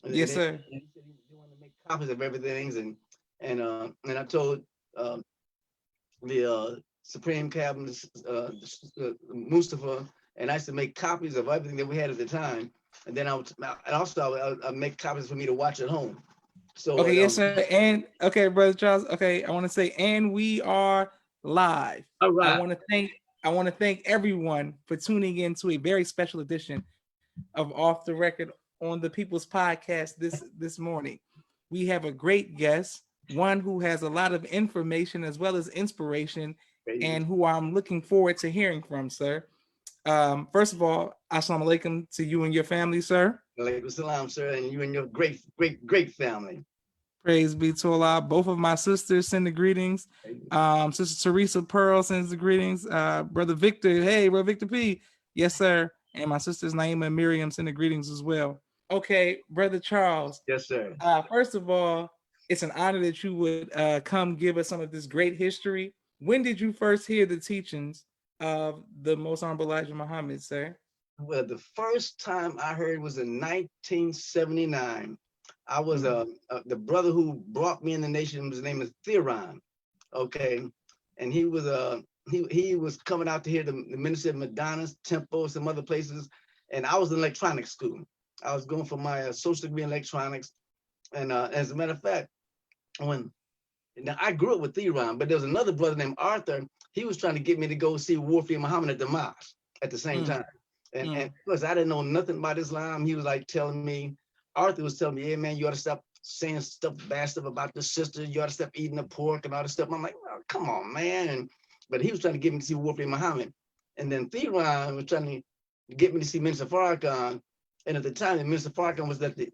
Yes, then sir. he said he wanted to make copies of everything, and I told the Supreme Cabinet Mustafa, and I used to make copies of everything that we had at the time, and then and also I make copies for me to watch at home. So Okay, yes, sir. And okay, brother Charles. Okay, I want to say, and we are live. all I right. want to thank I want to thank everyone for tuning in to a very special edition of Off the Record on the People's Podcast this morning. We have a great guest, one who has a lot of information as well as inspiration, Praise and who I'm looking forward to hearing from, sir. First of all, assalamu alaikum to you and your family, sir. Alaikum salam, sir, and you and your great, great, great family. Praise be to Allah. Both of my sisters send the greetings. Sister Teresa Pearl sends the greetings. Brother Victor, hey, Brother Victor P. Yes, sir. And my sisters Naima and Miriam send the greetings as well. Okay, Brother Charles. Yes, sir. First of all, it's an honor that you would come give us some of this great history. When did you first hear the teachings of the Most Honorable Elijah Muhammad, sir? Well, the first time I heard was in 1979. I was Mm. the brother who brought me in the nation. His name is Theron. Okay, and he was coming out to hear the minister of Madonna's temple, some other places, and I was in electronics school. I was going for my social degree in electronics, and as a matter of fact, when now I grew up with Theron, but there was another brother named Arthur. He was trying to get me to go see Warfield Muhammad at the mosque at the same Mm. time. And Mm. of course, I didn't know nothing about Islam. He was like telling me, Arthur was telling me, hey man, you ought to stop saying stuff, bad stuff about the sister. You ought to stop eating the pork and all this stuff. I'm like, oh, come on, man. But he was trying to get me to see Warfield Muhammad. And then Theron was trying to get me to see Minister Farrakhan. And at the time, Minister Farrakhan was at the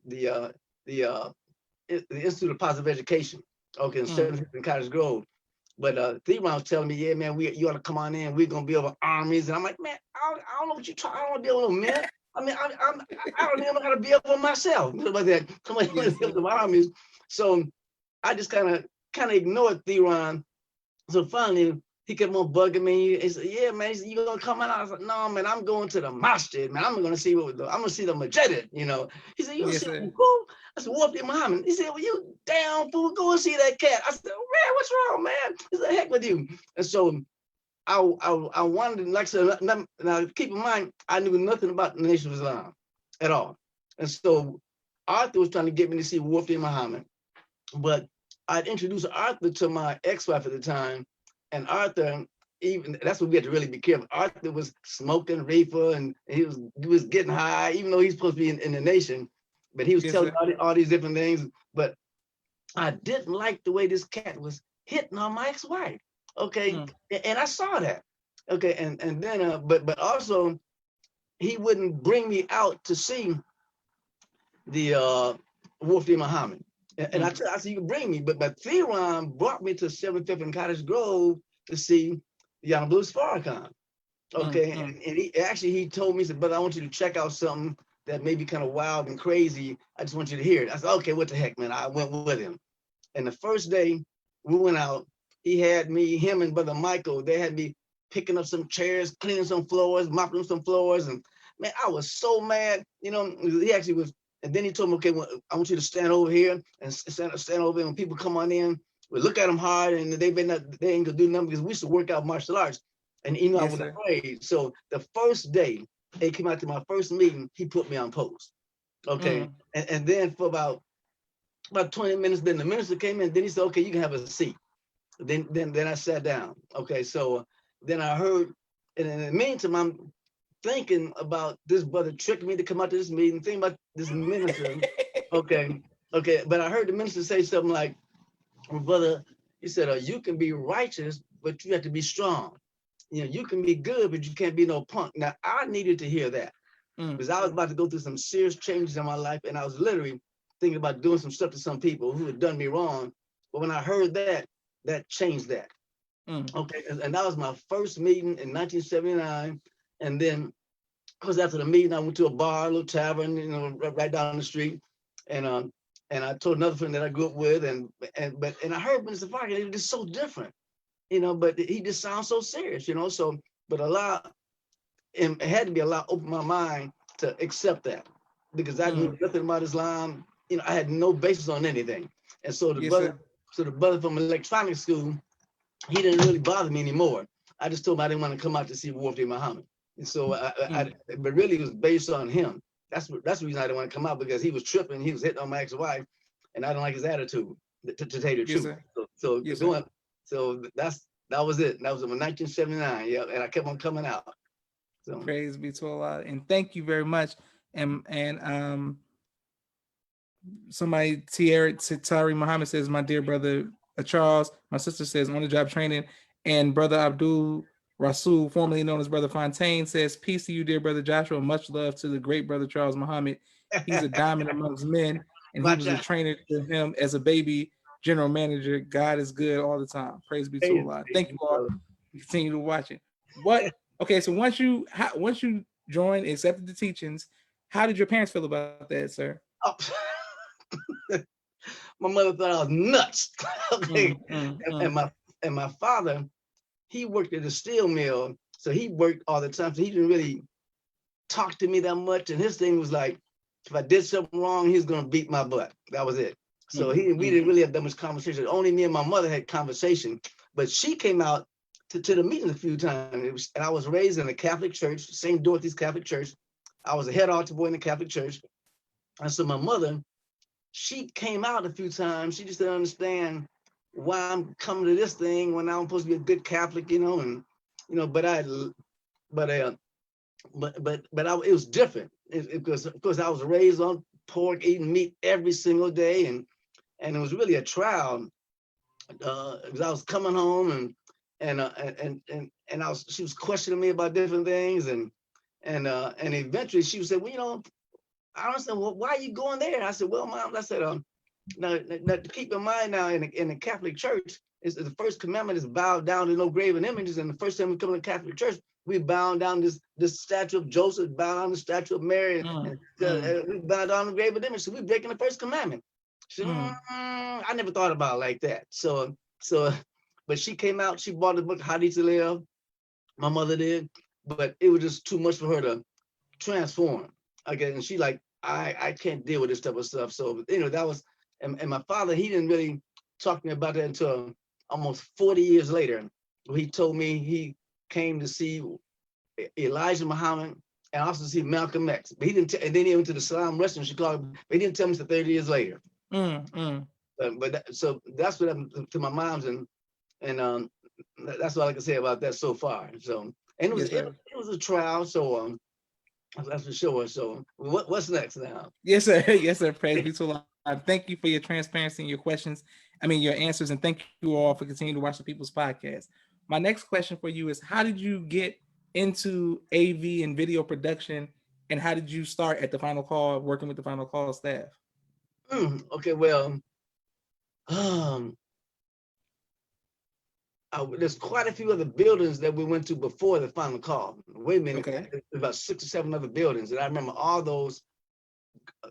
the Institute of Positive Education, okay, in Mm. 75th and Cottage Grove. But Theron was telling me, yeah, man, you ought to come on in. We're gonna be over armies, and I'm like, man, I don't know what you trying. I don't want to be over no men. I mean, I don't even know how to be over myself. You know about that? Somebody want Yes, to be sir. over armies. So I just kind of ignored Theron. So finally, he kept on bugging me. He said, "Yeah, man, you gonna come out?" I was like, "No, man, I'm going to the masjid, man. I'm gonna see I'm gonna see the Majid, you know." He said, "You gonna Yes, see sir. who?" I said, "Wafi Muhammad." He said, "Well, you down fool, go and see that cat." I said, oh, "Man, what's wrong, man?" He said, "Heck with you." And so I wanted, like I said, now keep in mind, I knew nothing about the Nation of Islam at all, and so Arthur was trying to get me to see Wafi Muhammad, but I'd introduced Arthur to my ex-wife at the time, and Arthur, even that's what we had to really be careful. Arthur was smoking reefer and he was getting high, even though he's supposed to be in the nation, but he was Yes, telling sir. all these different things. But I didn't like the way this cat was hitting on my ex-wife. Okay, Mm. and I saw that. Okay, and then but also he wouldn't bring me out to see the Wolfie Muhammad. And Mm. I said, you can bring me, but Theron brought me to 75th and Cottage Grove to see Young Blues Farrakhan. Mm. Okay, Mm. and he told me, he said, "Brother, I want you to check out something that may be kind of wild and crazy. I just want you to hear it." I said, "Okay, what the heck, man?" I went with him, and the first day we went out, he had me, him and Brother Michael, they had me picking up some chairs, cleaning some floors, mopping up some floors, and man, I was so mad. You know, he actually was. And then he told me, "Okay, well, I want you to stand over here and stand over here. When people come on in, we look at them hard, and they ain't gonna do nothing because we used to work out martial arts, and you know I Yes, was sir. afraid. So the first day he came out to my first meeting, he put me on post. Okay, Mm. and then for about 20 minutes, then the minister came in. Then he said, "Okay, you can have a seat." Then I sat down. Okay, so then I heard, and in the meantime, I'm thinking about this brother tricking me to come out to this meeting, thinking about this minister. Okay, okay, but I heard the minister say something like, well, brother, he said, you can be righteous, but you have to be strong. You know, you can be good, but you can't be no punk. Now, I needed to hear that Mm. because I was about to go through some serious changes in my life, and I was literally thinking about doing some stuff to some people who had done me wrong. But when I heard that, that changed that. Mm. Okay, and that was my first meeting in 1979. And then, of course, after the meeting, I went to a bar, a little tavern, you know, right down the street, and and I told another friend that I grew up with, and I heard Mr. Farrakhan, it was just so different, you know, but he just sounds so serious, you know. So, but a lot, it had to be a lot open my mind to accept that because I knew Mm. nothing about Islam. I had no basis on anything. And so Yes, sir. the brother from electronic school, he didn't really bother me anymore. I just told him I didn't want to come out to see War Day Muhammad. And so but really it was based on him. That's the reason I didn't want to come out, because he was tripping, he was hitting on my ex-wife, and I don't like his attitude, to tell you the Yes, truth. sir. Yes, sir. So that was it. That was in 1979. Yeah, and I kept on coming out. So Praise be to Allah, and thank you very much. And somebody Tari Muhammad says, my dear brother Charles, my sister says on the job training, and brother Abdul Rasul, formerly known as Brother Fontaine, says, peace to you, dear brother Joshua. Much love to the great brother Charles Muhammad. He's a diamond amongst men, and he was a trainer to him as a baby general manager. God is good all the time. Praise be to Allah. Thank you all. Continue to watch it. Okay, so once you joined, accepted the teachings, how did your parents feel about that, sir? Oh. My mother thought I was nuts. Okay. And my father, he worked at a steel mill, so he worked all the time. So he didn't really talk to me that much. And his thing was like, if I did something wrong, he was gonna beat my butt. That was it. So we didn't really have that much conversation. Only me and my mother had conversation. But she came out to the meetings a few times. And I was raised in a Catholic church, St. Dorothy's Catholic Church. I was a head altar boy in the Catholic church. And so my mother, she came out a few times. She just didn't understand why I'm coming to this thing when I'm supposed to be a good Catholic, it was different. Because of course I was raised on pork, eating meat every single day, and it was really a trial. Because I was coming home and she was questioning me about different things, and eventually she would say, well, I don't understand, well, why are you going there? I said, well, Mom, I said, now keep in mind now in the Catholic Church, is the first commandment is bow down to no graven images. And the first time we come to the Catholic Church, we bow down this statue of Joseph, bow down the statue of Mary, and we bow down the graven image. So we're breaking the first commandment. She said, I never thought about it like that. So, but she came out, she bought the book, How to Live, my mother did, but it was just too much for her to transform. Okay, and she like, I can't deal with this type of stuff. So, that was, and my father, he didn't really talk to me about that until almost 40 years later. He told me he came to see Elijah Muhammad and also see Malcolm X. But he didn't, and then he went to the Salam restaurant in Chicago, but he didn't tell me until 30 years later. So that's what happened to my mom's, and that's all I can say about that so far. So, and it was a trial. So that's for sure. So what's next now? Yes, sir. Yes, sir. Praise be to Allah. Thank you for your transparency and your questions. Your answers, and thank you all for continuing to watch the People's Podcast. My next question for you is, how did you get into AV and video production, and how did you start at the Final Call, working with the Final Call staff? Okay, well, there's quite a few other buildings that we went to before the Final Call. Wait a minute, okay. About 6 or 7 other buildings, and I remember all those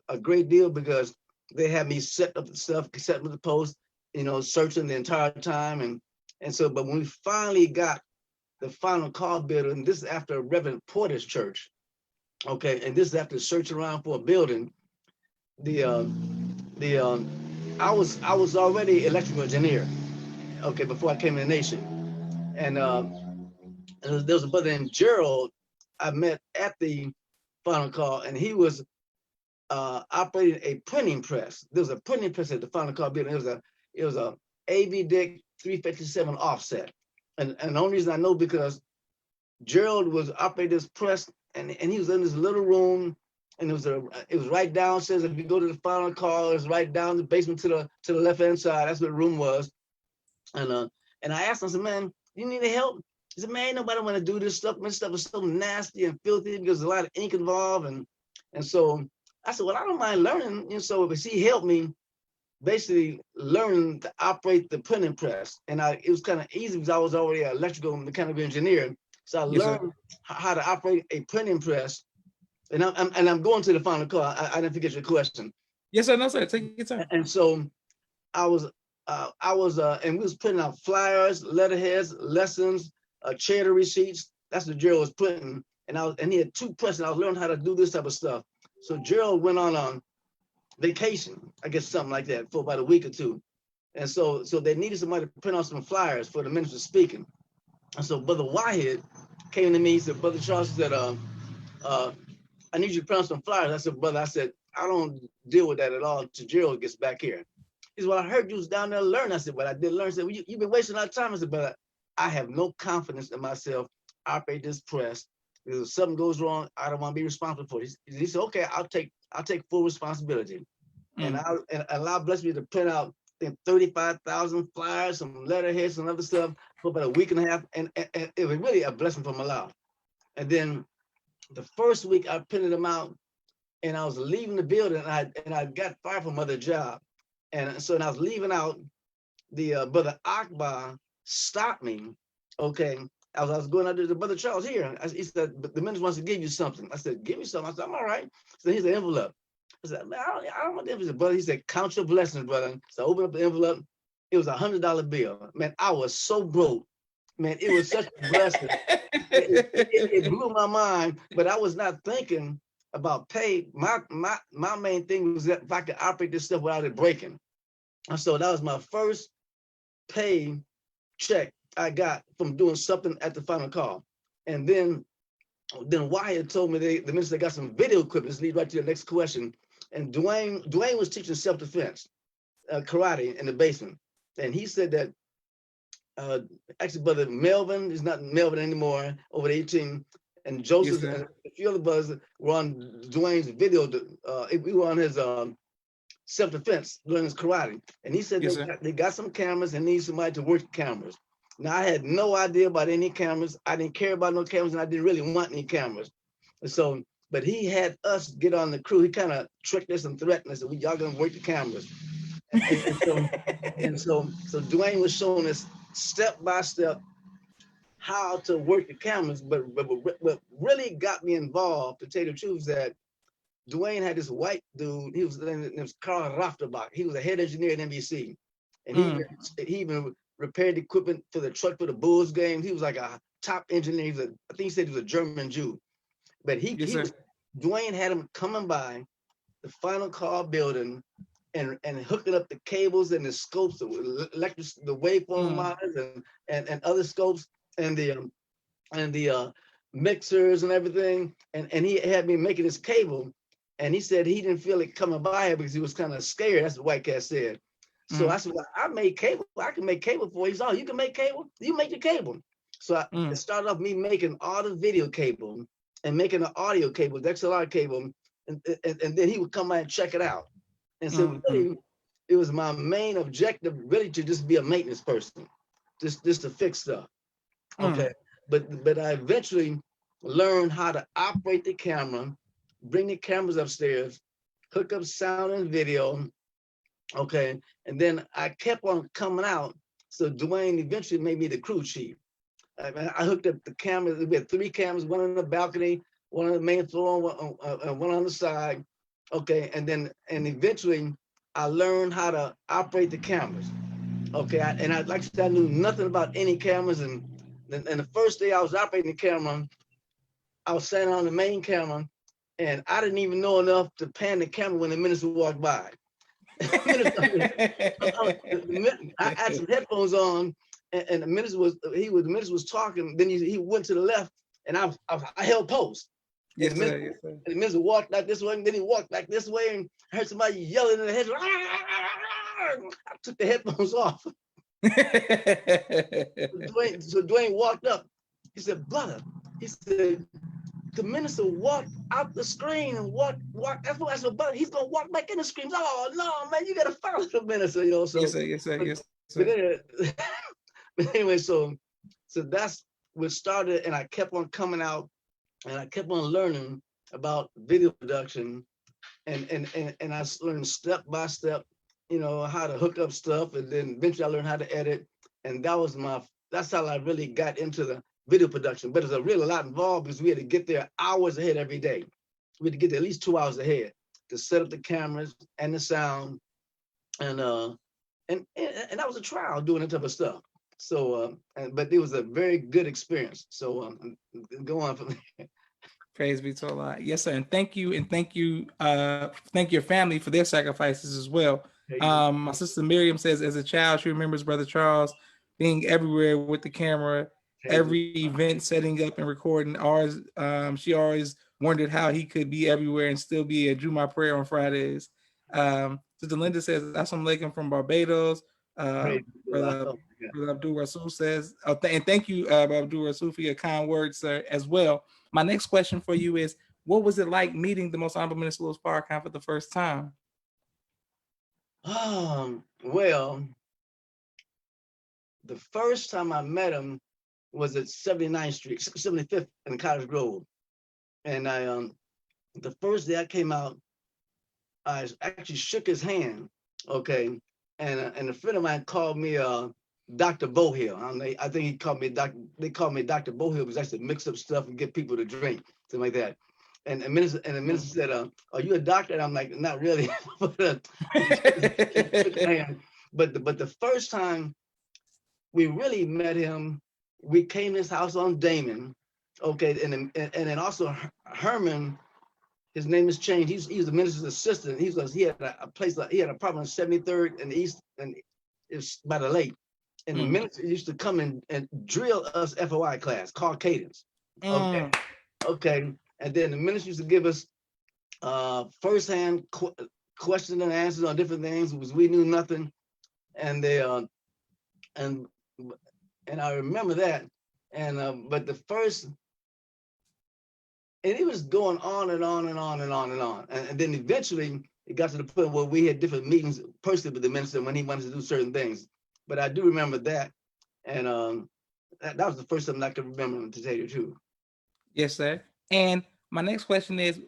a great deal because they had me set up the stuff, set up the post, searching the entire time, and so. But when we finally got the Final Call building, this is after Reverend Porter's church, okay, and this is after searching around for a building. I was already electrical engineer, okay, before I came to the nation, and there was a brother named Gerald I met at the Final Call, and he was operating a printing press. There was a printing press at the Final Call building. It was a AV Dick 357 offset, and the only reason I know because Gerald was operating this press, and he was in this little room. And it was right downstairs. If you go to the Final Call, it's right down the basement to the left hand side. That's what the room was. And I asked him, I said, man, you need any help? He said, man, ain't nobody want to do this stuff. This stuff is so nasty and filthy because there's a lot of ink involved. And so I said, well, I don't mind learning. And so he helped me basically learn to operate the printing press. And it was kind of easy because I was already an electrical mechanical engineer. So I learned how to operate a printing press. And I'm going to the Final Call. I didn't forget your question. Yes, sir. No, sir. Take your time. And so I was, and we was printing out flyers, letterheads, lessons, charter receipts. That's what Gerald was printing. And he had 2 presses. I was learning how to do this type of stuff. So Gerald went on vacation, I guess something like that, for about a week or two. And so they needed somebody to print out some flyers for the minister speaking. And so Brother Whitehead came to me, he said, Brother Charles, he said, uh, I need you to print out some flyers. I said, brother, I said, I don't deal with that at all till Gerald gets back here. He said, well, I heard you was down there to learn. I said, but I did learn. He said, well, you've been wasting our time. I said, but I have no confidence in myself. I operate this press. If something goes wrong, I don't want to be responsible for it. He said, okay, I'll take full responsibility. And Allah blessed me to print out 35,000 flyers, some letterheads, and other stuff for about a week and a half. And it was really a blessing from Allah. And then the first week I printed them out, and I was leaving the building, and I got fired from another job. And so when I was leaving out, the Brother Akbar stopped me. Okay. I was going out there to Brother Charles here. He said, the minister wants to give you something. I said, give me something. I said, I'm all right. So here's the envelope. I said, man, I don't want the envelope, brother. He said, count your blessings, brother. So I opened up the envelope. It was $100 bill. Man, I was so broke. Man, it was such a blessing. It blew my mind, but I was not thinking about pay. My main thing was that if I could operate this stuff without it breaking. And so that was my first pay check I got from doing something at the final call. And then Wyatt told me the minister got some video equipment. Let's lead right to the next question. And Dwayne was teaching self-defense, karate in the basement. And he said that actually Brother Melvin is not Melvin anymore, over 18, and Joseph and a few other brothers were on Dwayne's video. We were on his self-defense, learning his karate. And he said they got some cameras and need somebody to work the cameras. Now, I had no idea about any cameras. I didn't care about no cameras, and I didn't really want any cameras. And so, but he had us get on the crew. He kind of tricked us and threatened us that y'all gonna work the cameras. So Dwayne was showing us step by step how to work the cameras. But what really got me involved, to tell you the truth, is that Dwayne had this white dude. He was Carl Rafterbach. He was a head engineer at NBC, and he even repaired equipment for the truck for the Bulls game. He was like a top engineer. I think he said he was a German Jew, but Dwayne had him coming by the final call building and hooking up the cables and the scopes, the waveform monitors and other scopes and the mixers and everything. And he had me making this cable, and he said he didn't feel it coming by because he was kind of scared. That's what White Cat said. So I said, well, I made cable. I can make cable for you. He said, oh, you can make cable? You make the cable. So it started off me making all the video cable and making the audio cable, the XLR cable, and then he would come by and check it out. And so really, it was my main objective, really, to just be a maintenance person, just to fix stuff. Okay. But I eventually learned how to operate the camera, bring the cameras upstairs, hook up sound and video. Okay. And then I kept on coming out. So Dwayne eventually made me the crew chief. I hooked up the cameras. We had 3 cameras, one on the balcony, one on the main floor, one on the side. Okay. And eventually I learned how to operate the cameras. Okay. Like I said, I knew nothing about any cameras. And the first day I was operating the camera, I was standing on the main camera, and I didn't even know enough to pan the camera when the minister walked by. I had some headphones on, and the minister was talking. Then he went to the left, and I held post. And the minister walked like this way, and then he walked like this way, and I heard somebody yelling in the head. I took the headphones off. So Dwayne walked up. He said, brother, he said, the minister walked out the screen and walked. That's what I said, brother, he's gonna walk back in the screen. Oh no, man, you gotta follow the minister, you know. So yes, sir. But anyway, so that's what started, and I kept on coming out, and I kept on learning about video production, and I learned step by step, you know, how to hook up stuff, and then eventually I learned how to edit, and that's how I really got into the video production. But there's a lot involved because we had to get there hours ahead every day. We had to get there at least 2 hours ahead to set up the cameras and the sound, and that was a trial doing that type of stuff. So, but it was a very good experience. So go on from there. Praise be to Allah. Yes, sir. And thank you, thank your family for their sacrifices as well. My sister Miriam says, as a child, she remembers Brother Charles being everywhere with the camera, every event, setting up and recording. Ours, she always wondered how he could be everywhere and still be a Juma prayer on Fridays. Sister Linda says, "Assalamu alaikum from Barbados." Uh, Brother, Brother Abdul Rasul says, and thank you, Abdul Rasul, for your kind words, sir, as well. My next question for you is, what was it like meeting the Most Honorable Minister Louis Farrakhan for the first time? Well, the first time I met him was at 79th Street, 75th in Cottage Grove. And the first day I came out, I actually shook his hand, okay? And a friend of mine called me Dr. Bohill. I think he called me they called me Dr. Bohill because I used to mix up stuff and get people to drink, something like that. And the minister said, "Are you a doctor?" And I'm like, "Not really." But the first time we really met him, we came to his house on Damon, okay, and then also Herman. His name has changed. He's the minister's assistant. He had a place he had a problem on 73rd and East, and it's by the lake. And the minister used to come and drill us FOI class, called cadence. Okay. And then the minister used to give us firsthand questions and answers on different things because we knew nothing. And they and I remember that. And but the first, and it was going on and on and on and on and on. And then eventually it got to the point where we had different meetings personally with the minister when he wanted to do certain things. But I do remember that. And that was the first time I could remember, to tell you the truth. Yes, sir. And my next question is,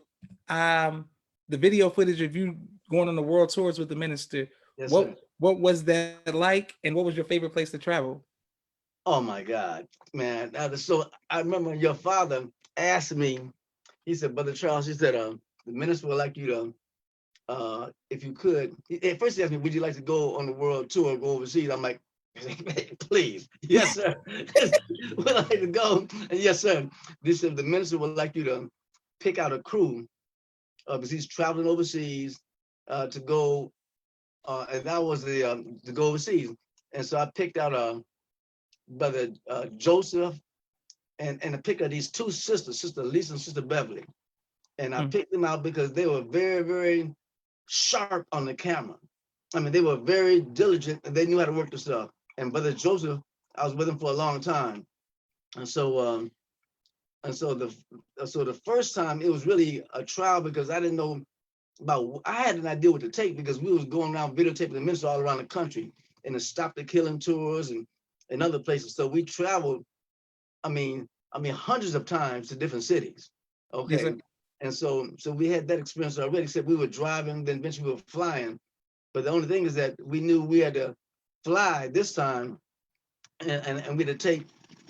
the video footage of you going on the world tours with the minister. Yes, what sir. What was that like, and what was your favorite place to travel? Oh my God, man! So I remember your father asked me. He said, "Brother Charles," he said, "the minister would like you to, if you could." At first, he asked me, "Would you like to go on the world tour or go overseas?" I'm like, "Please, yes, sir. Would like to go?" And yes, sir. This said, the minister would like you to pick out a crew because he's traveling overseas to go, and that was to go overseas. And so I picked out Brother Joseph and I picked out these two sisters, Sister Lisa and Sister Beverly. And I picked them out because they were very, very sharp on the camera. I mean, they were very diligent and they knew how to work the stuff. And Brother Joseph, I was with him for a long time. And so the first time it was really a trial because I didn't know I had an idea what to take because we was going around videotaping the minister all around the country and the Stop the Killing tours and other places. So we traveled, I mean, hundreds of times to different cities. Okay. Yes, and so we had that experience already, except we were driving, then eventually we were flying. But the only thing is that we knew we had to fly this time and we had to take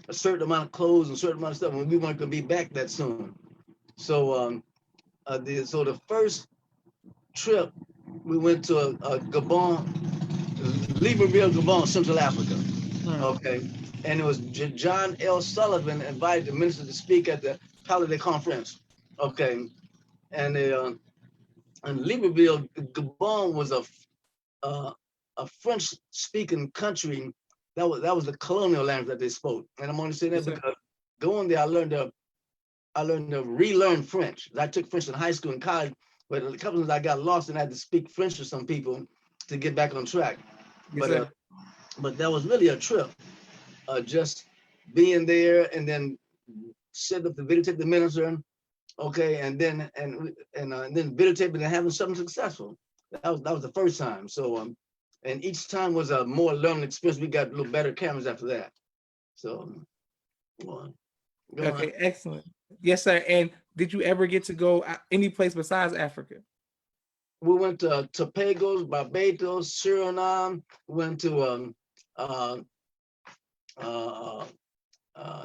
a certain amount of clothes and a certain amount of stuff, and we weren't going to be back that soon. So the first trip, we went to Gabon, Libreville, Gabon, Central Africa. Okay. And it was John L. Sullivan invited the minister to speak at the Palais Conference. Okay. And Libreville, Gabon was a French-speaking country. That was the colonial language that they spoke. And I'm only saying that because going there, I learned to relearn French. I took French in high school and college, but a couple of times I got lost and I had to speak French to some people to get back on track. yes, But that was really a trip. Just being there and then set up the videotape the minister, okay, and then videotaping and having something successful. That was the first time. So and each time was a more learning experience. We got a little better cameras after that. So go okay, on. excellent. Yes, sir. And did you ever get to go any place besides Africa? We went to Tobago, Barbados, Suriname. We went to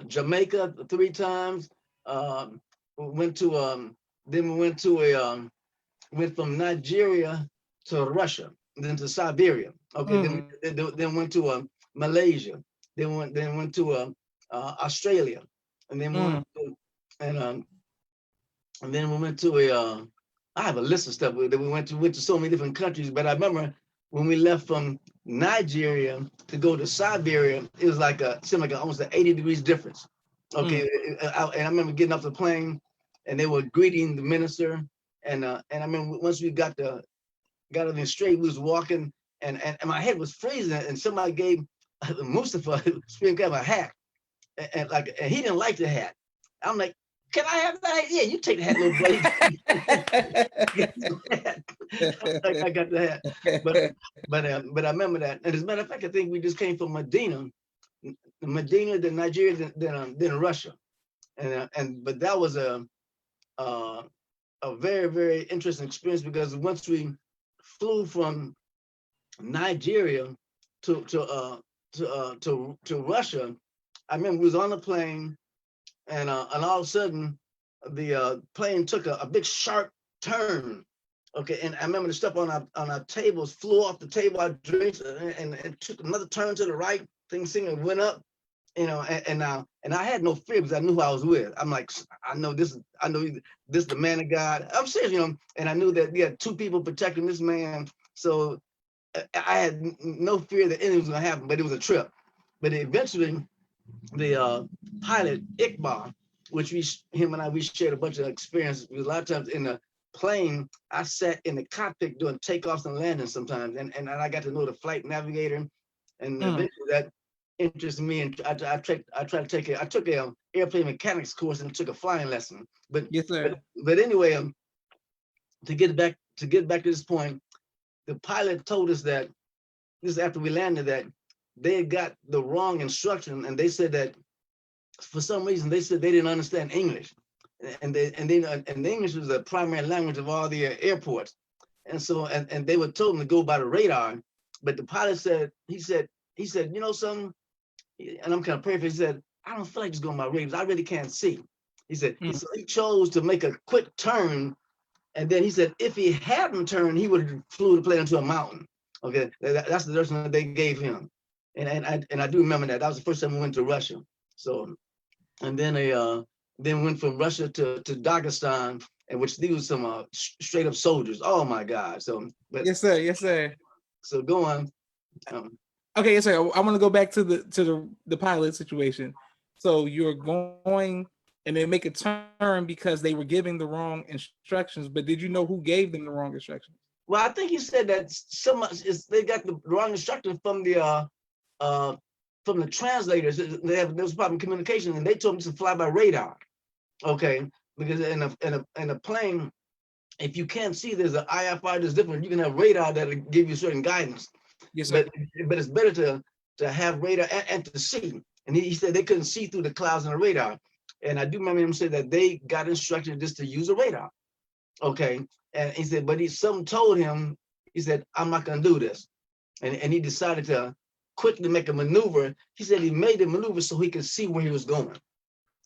Jamaica 3 times. We went to then we went from Nigeria to Russia, then to Siberia. Okay, then went to Malaysia. Then went to Australia, and then went to, And then we went to a, I have a list of stuff that we went to so many different countries. But I remember when we left from Nigeria to go to Siberia, it was like seemed like almost an 80 degrees difference. Okay, and I remember getting off the plane, and they were greeting the minister, and I remember once we got everything straight, we was walking, and my head was freezing, and somebody gave Mustafa gave a hat, and he didn't like the hat. I'm like, can I have that? Yeah, you take the hat, little buddy. I got the hat, but I remember that. And as a matter of fact, I think we just came from Medina, then Nigeria, then Russia, and but that was a very, very interesting experience, because once we flew from Nigeria to Russia, I remember we was on the plane, and all of a sudden the plane took a big sharp turn. Okay, and I remember the stuff on our tables flew off the table, our drinks, and took another turn to the right. Things went up, and I had no fear because I knew who I was with. I'm like, I know this is the man of God. I'm serious, and I knew that we had two people protecting this man. So I had no fear that anything was gonna happen, but it was a trip. But eventually the pilot Iqbal, which him and I, we shared a bunch of experiences, because a lot of times in the plane, I sat in the cockpit doing takeoffs and landings sometimes, and I got to know the flight navigator, and eventually that interested me, and I took a airplane mechanics course and took a flying lesson. But yes, sir. But anyway, to get back to this point, the pilot told us that this is after we landed, that they had got the wrong instruction, and they said that for some reason they said they didn't understand English, and English was the primary language of all the airports, and so and they were told them to go by the radar, but the pilot said he said something, and I'm kind of paraphrasing. He said, I don't feel like just going by radar. I really can't see. He said so he chose to make a quick turn, and then he said if he hadn't turned, he would have flew the plane into a mountain. Okay, that's the direction that they gave him. And I do remember that. That was the first time we went to Russia. So, and then then went from Russia to Dagestan, and which these were some straight up soldiers. Oh my God. So, but yes, sir. Yes, sir. So go on. Okay, yes, sir. I want to go back to the pilot situation. So you're going, and they make a turn because they were giving the wrong instructions. But did you know who gave them the wrong instructions? Well, I think he said that they got the wrong instructions from the translators. There was problem communication, and they told them to fly by radar. Okay, because in a plane, if you can't see, there's an IFR that's different. You can have radar that'll give you certain guidance. Yes, sir. But it's better to have radar and to see. And he said they couldn't see through the clouds on the radar. And I do remember him say that they got instructed just to use a radar. Okay. And he said, but someone told him, he said, I'm not gonna do this. And he decided to quickly make a maneuver. He said he made the maneuver so he could see where he was going.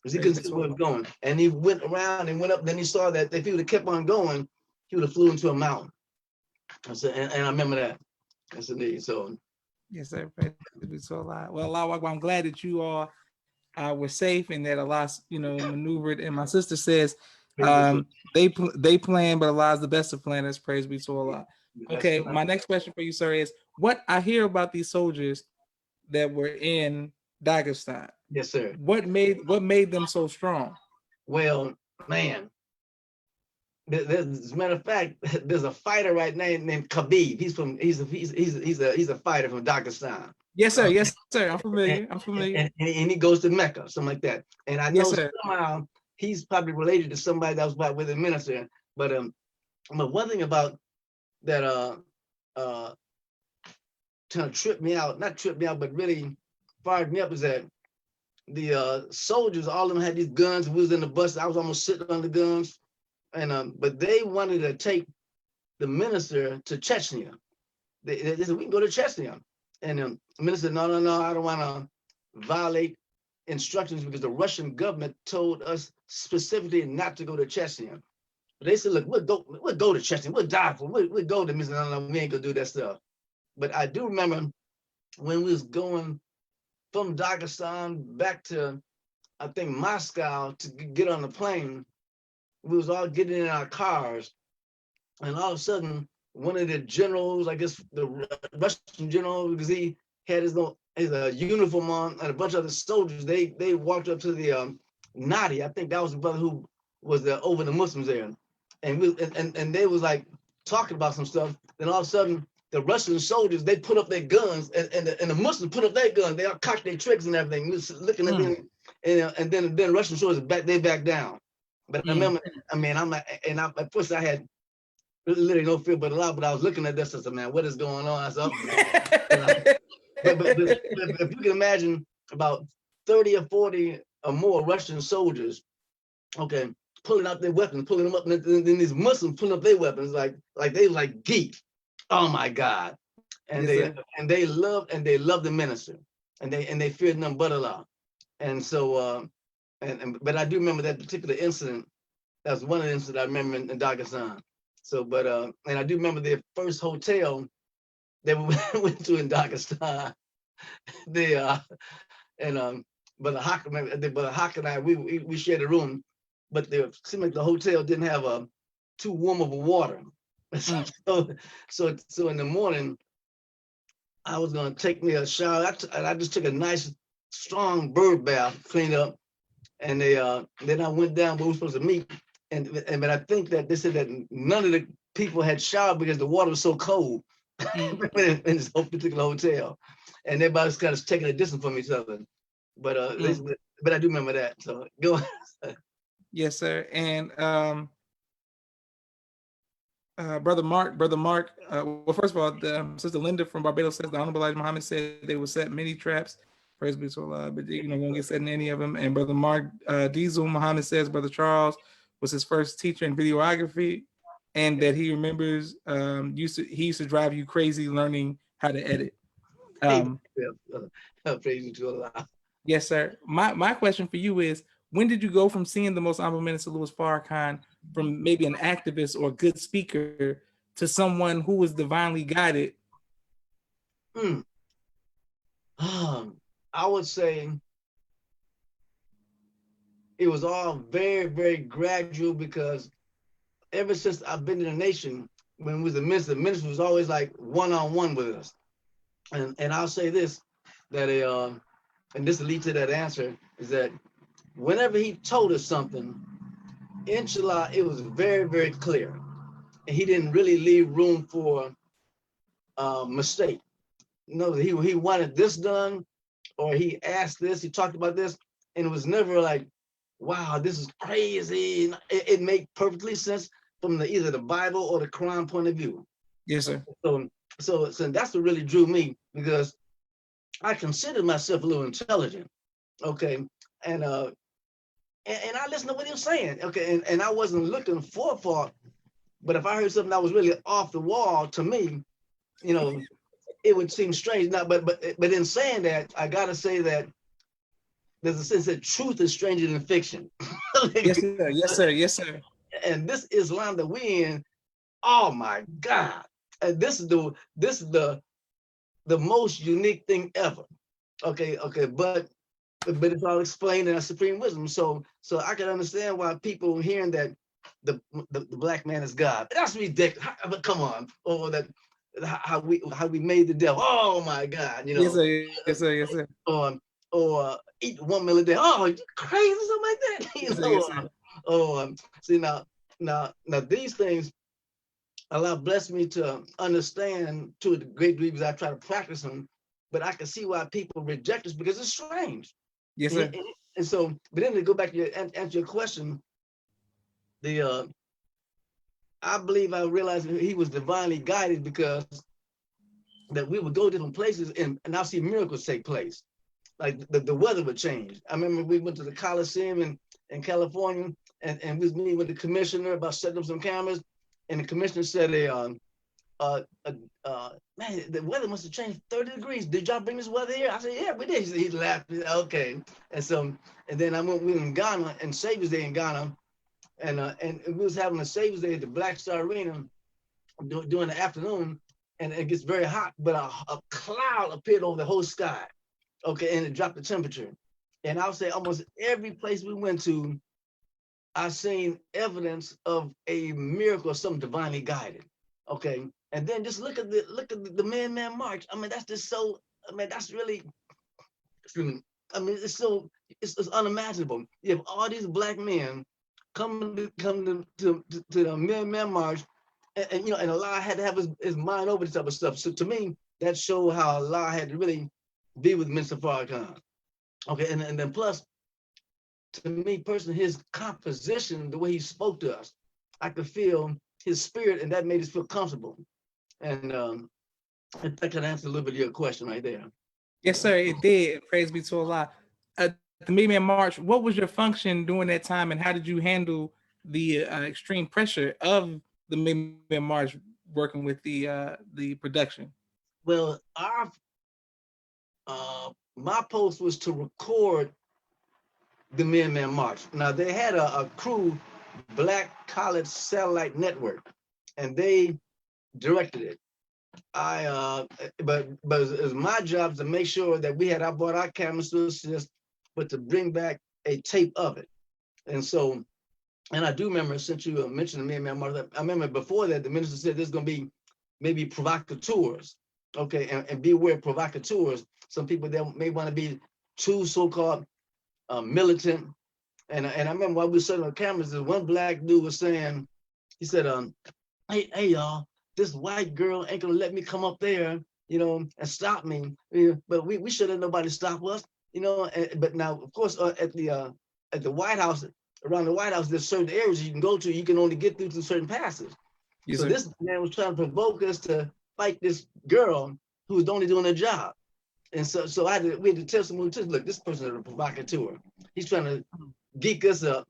Because he couldn't see where he was going. And he went around and went up, then he saw that if he would have kept on going, he would have flew into a mountain. I said, and I remember that. Yes, indeed. So yes, sir. So Allah. Well, Allah, I'm glad that you all were safe and that Allah, maneuvered. And my sister says they plan, but Allah's the best of planners. Praise be to Allah. Okay, my next question for you, sir, is what I hear about these soldiers that were in Dagestan. Yes, sir. What made them so strong? Well, man, as a matter of fact, there's a fighter right now named Khabib. He's a fighter from Dagestan. Yes, sir. Yes, sir. I'm familiar. And he goes to Mecca, something like that. And I know somehow he's probably related to somebody that was with the minister. But one thing about that kind of tripped me out, not tripped me out, but really fired me up, is that the soldiers, all of them had these guns. We was in the bus. I was almost sitting on the guns. And but they wanted to take the minister to Chechnya. They said, we can go to Chechnya. And the minister said, no, I don't want to violate instructions because the Russian government told us specifically not to go to Chechnya. But they said, look, we'll go to Chechnya. We'll die for it. We'll go to minister. No, we ain't gonna do that stuff. But I do remember when we was going from Dagestan back to, I think, Moscow to get on the plane, we was all getting in our cars, and all of a sudden, one of the generals, I guess the Russian general, because he had his uniform on, and a bunch of other soldiers, they walked up to the Nadi. I think that was the brother who was over the Muslims there, and they was like talking about some stuff. Then all of a sudden, the Russian soldiers, they put up their guns, and the Muslims put up their guns. They all cocked their tricks and everything. We was looking at them, and then the Russian soldiers back down. But I remember, I mean, I'm like, and at first I had literally no fear but a lot, but I was looking at this. I said, man, what is going on? I said, but if you can imagine about 30 or 40 or more Russian soldiers, okay, pulling out their weapons, pulling them up, and then these Muslims pulling up their weapons like they like geek. Oh my God. And they loved the minister, and they feared none but Allah. And so but I do remember that particular incident. That was one of the incidents I remember in Dagestan. So, but and I do remember the first hotel that we went to in Dagestan. Brother Hawk and I, we shared a room, but it seemed like the hotel didn't have too warm of a water. So in the morning, I was gonna take me a shower. I just took a nice strong bird bath, cleaned up, and then I went down where we were supposed to meet. But I think that they said that none of the people had showered because the water was so cold in this whole particular hotel, and everybody was kind of taking a distance from each other. But I do remember that. So go ahead. Yes, sir. And Brother Mark. Well, first of all, Sister Linda from Barbados says the Honorable Elijah Muhammad said they will set many traps. Praise be to Allah, but won't get set in any of them. And Brother Mark Diesel Muhammad says Brother Charles was his first teacher in videography, and that he remembers he used to drive you crazy learning how to edit. Praise to Allah. Yes, sir. My question for you is, when did you go from seeing the Most Honorable Minister Louis Farrakhan from maybe an activist or a good speaker to someone who was divinely guided? I would say it was all very, very gradual, because ever since I've been in the nation, when we was the minister was always like one-on-one with us. And I'll say this, that and this will lead to that answer, is that whenever he told us something, inshallah, it was very, very clear. And he didn't really leave room for mistake. He wanted this done, or he asked this, he talked about this, and it was never like, wow, this is crazy. It made perfectly sense from either the Bible or the Quran point of view. Yes, sir. So that's what really drew me, because I consider myself a little intelligent, okay, and I listened to what he was saying, okay, and I wasn't looking for fault, but if I heard something that was really off the wall to me, it would seem strange. Now, but in saying that, I gotta say that there's a sense that truth is stranger than fiction. Yes, sir. Yes, sir. Yes, sir. And this Islam that we in, oh my God, and this is the most unique thing ever. Okay, but it's all explained in our supreme wisdom. So I can understand why people hearing that the black man is God. That's ridiculous. But come on, or that how we made the devil. Oh my God, Yes, sir. Yes, sir. Yes, sir. Or eat 1 meal a day. Oh, you crazy, something like that. Yes, See now these things, Allah blessed me to understand to a great degree, because I try to practice them. But I can see why people reject this, because it's strange. Yes, sir. And so, but then to go back to answer your question, I believe I realized that he was divinely guided, because that we would go different places and I'll see miracles take place. Like the weather would change. I remember we went to the Coliseum in California, and we was meeting with the commissioner about setting up some cameras, and the commissioner said, man, the weather must have changed 30 degrees. Did y'all bring this weather here? I said, yeah, we did. He laughed. He said, okay. And then we were in Ghana, and Savior's Day in Ghana, and we was having a Savior's Day at the Black Star Arena during the afternoon, and it gets very hot, but a cloud appeared over the whole sky. Okay, and it dropped the temperature. And I'll say almost every place we went to, I seen evidence of a miracle, something divinely guided. Okay, and then just look at the Man March. I mean, that's just so. I mean, that's really. I mean, it's unimaginable. You have all these black men coming to the Man March, and and Allah had to have his mind over this type of stuff. So to me, that showed how Allah had to really be with Mr. Farrakhan. Okay, and then plus to me personally, his composition, the way he spoke to us, I could feel his spirit, and that made us feel comfortable. And that could answer a little bit of your question right there. Yes, sir, it did. Praise be to Allah. The Million March, what was your function during that time, and how did you handle the extreme pressure of the Million March working with the production? Well, our my post was to record the Man March. Now they had a crew, Black College Satellite Network, and they directed it. But it was my job to make sure that I bought our cameras to assist, but to bring back a tape of it. And so, and I do remember, since you mentioned the Man March, I remember before that the minister said there's going to be maybe provocateurs, okay, and beware provocateurs. Some people that may want to be too so-called militant. And I remember while we were setting on cameras, this one black dude was saying, he said, hey y'all, this white girl ain't gonna let me come up there, and stop me. But we should let nobody stop us, but now, of course, at the White House, around the White House, there's certain areas you can go to, you can only get through to certain passes. Yes, so sir. this man was trying to provoke us to fight this girl who was only doing her job. And so we had to tell someone, look, this person is a provocateur. He's trying to geek us up,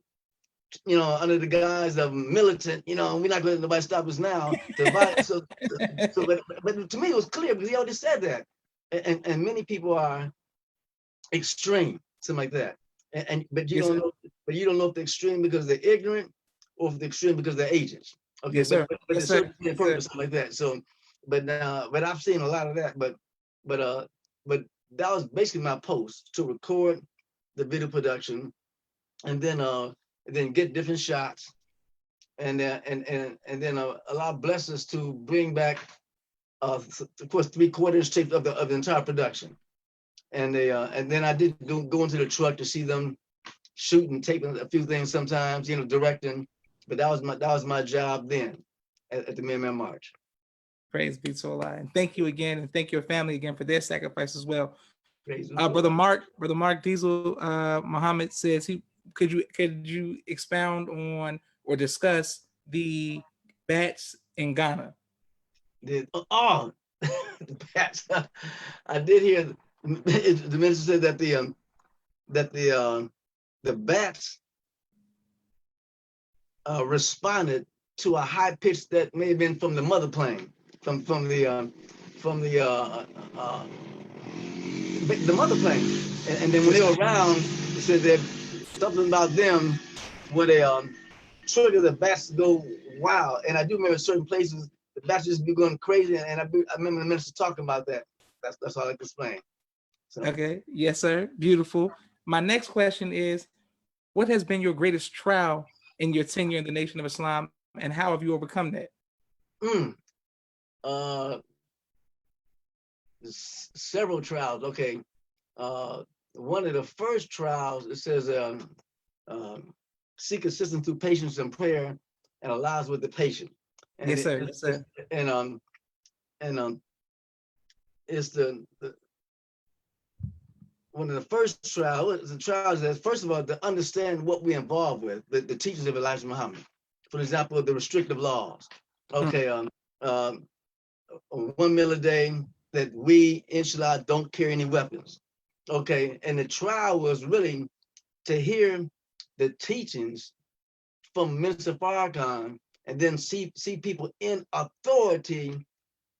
under the guise of militant, we're not going to let nobody stop us now. But to me, it was clear because he already said that. And many people are extreme, something like that. But you Yes, don't sir. know, if they're extreme because they're ignorant or if they're extreme because they're agents. Okay, Yes, sir. but Yes, it's sir. certainly a purpose, something like that. So, but I've seen a lot of that. But that was basically my post, to record the video production, and then get different shots, and then allow blessings to bring back, of course, 3/4 tape of the entire production, and then I did go into the truck to see them shooting, taping a few things sometimes, directing, but that was my job then at the Man March. Praise be to Allah. And thank you again, and thank your family again for their sacrifice as well. Praise Brother Mark Diesel Muhammad says could you expound on or discuss the bats in Ghana? The bats. I did hear the minister said that the bats responded to a high pitch that may have been from the mother plane, from the mother plane, and then when they were around, it said that something about them where they trigger the bats to go wild. And I do remember certain places the bats just be going crazy, and I remember the minister talking about that. That's all I can explain. So. Okay, yes, sir. Beautiful. My next question is, what has been your greatest trial in your tenure in the Nation of Islam, and how have you overcome that? Several trials. Okay. One of the first trials, it says, seek assistance through patience and prayer, and allows with the patient. And yes, sir. Yes, sir. It's the one of the first trials. The trials that, first of all, to understand what we're involved with, the teachings of Elijah Muhammad. For example, the restrictive laws. Okay. 1 meal a day, that we, inshallah, don't carry any weapons. Okay. And the trial was really to hear the teachings from Minister Farrakhan, and then see people in authority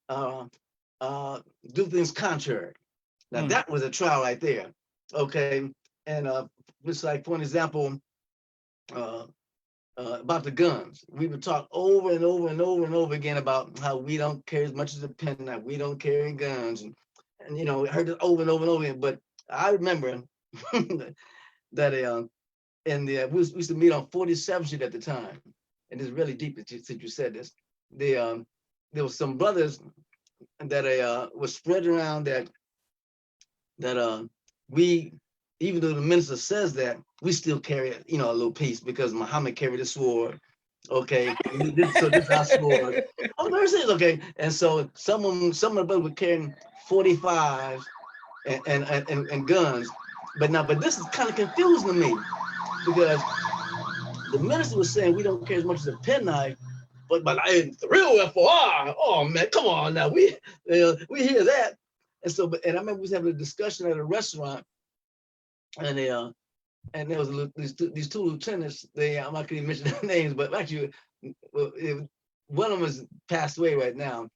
do things contrary. Now that was a trial right there. Okay. And just like, for an example, about the guns. We would talk over and over and over and over again about how we don't carry as much as a pen, that we don't carry guns, and heard it over and over and over again. But I remember that and we used to meet on 47th Street at the time. And it's really deep since you said this. There was some brothers that was spread around that we, even though the minister says that, we still carry, a little piece because Muhammad carried a sword. Okay, so this is our sword. Oh, there it is. Okay, and so some of the brothers were carrying 45 and guns, but this is kind of confusing to me because the minister was saying we don't care as much as a penknife, but the real FOR. Oh man, come on now, we hear that, and I remember we was having a discussion at a restaurant, and there was these two lieutenants. I'm not going to mention their names, but actually, one of them has passed away right now.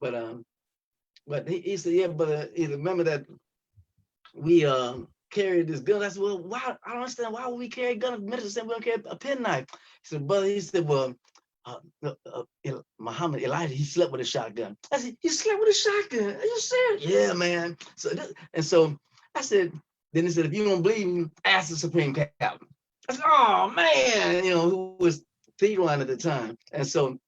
But he said, yeah, but he remember that we carried this gun. I said, well, why? I don't understand. Why would we carry a gun? The minister said we don't carry a penknife. He said, brother, he said, well, Muhammad, Elijah, he slept with a shotgun. I said, he slept with a shotgun? Are you serious? Yeah, man. So I said, then he said, if you don't believe me, ask the Supreme Captain. I said, oh man, who was Theron at the time. And so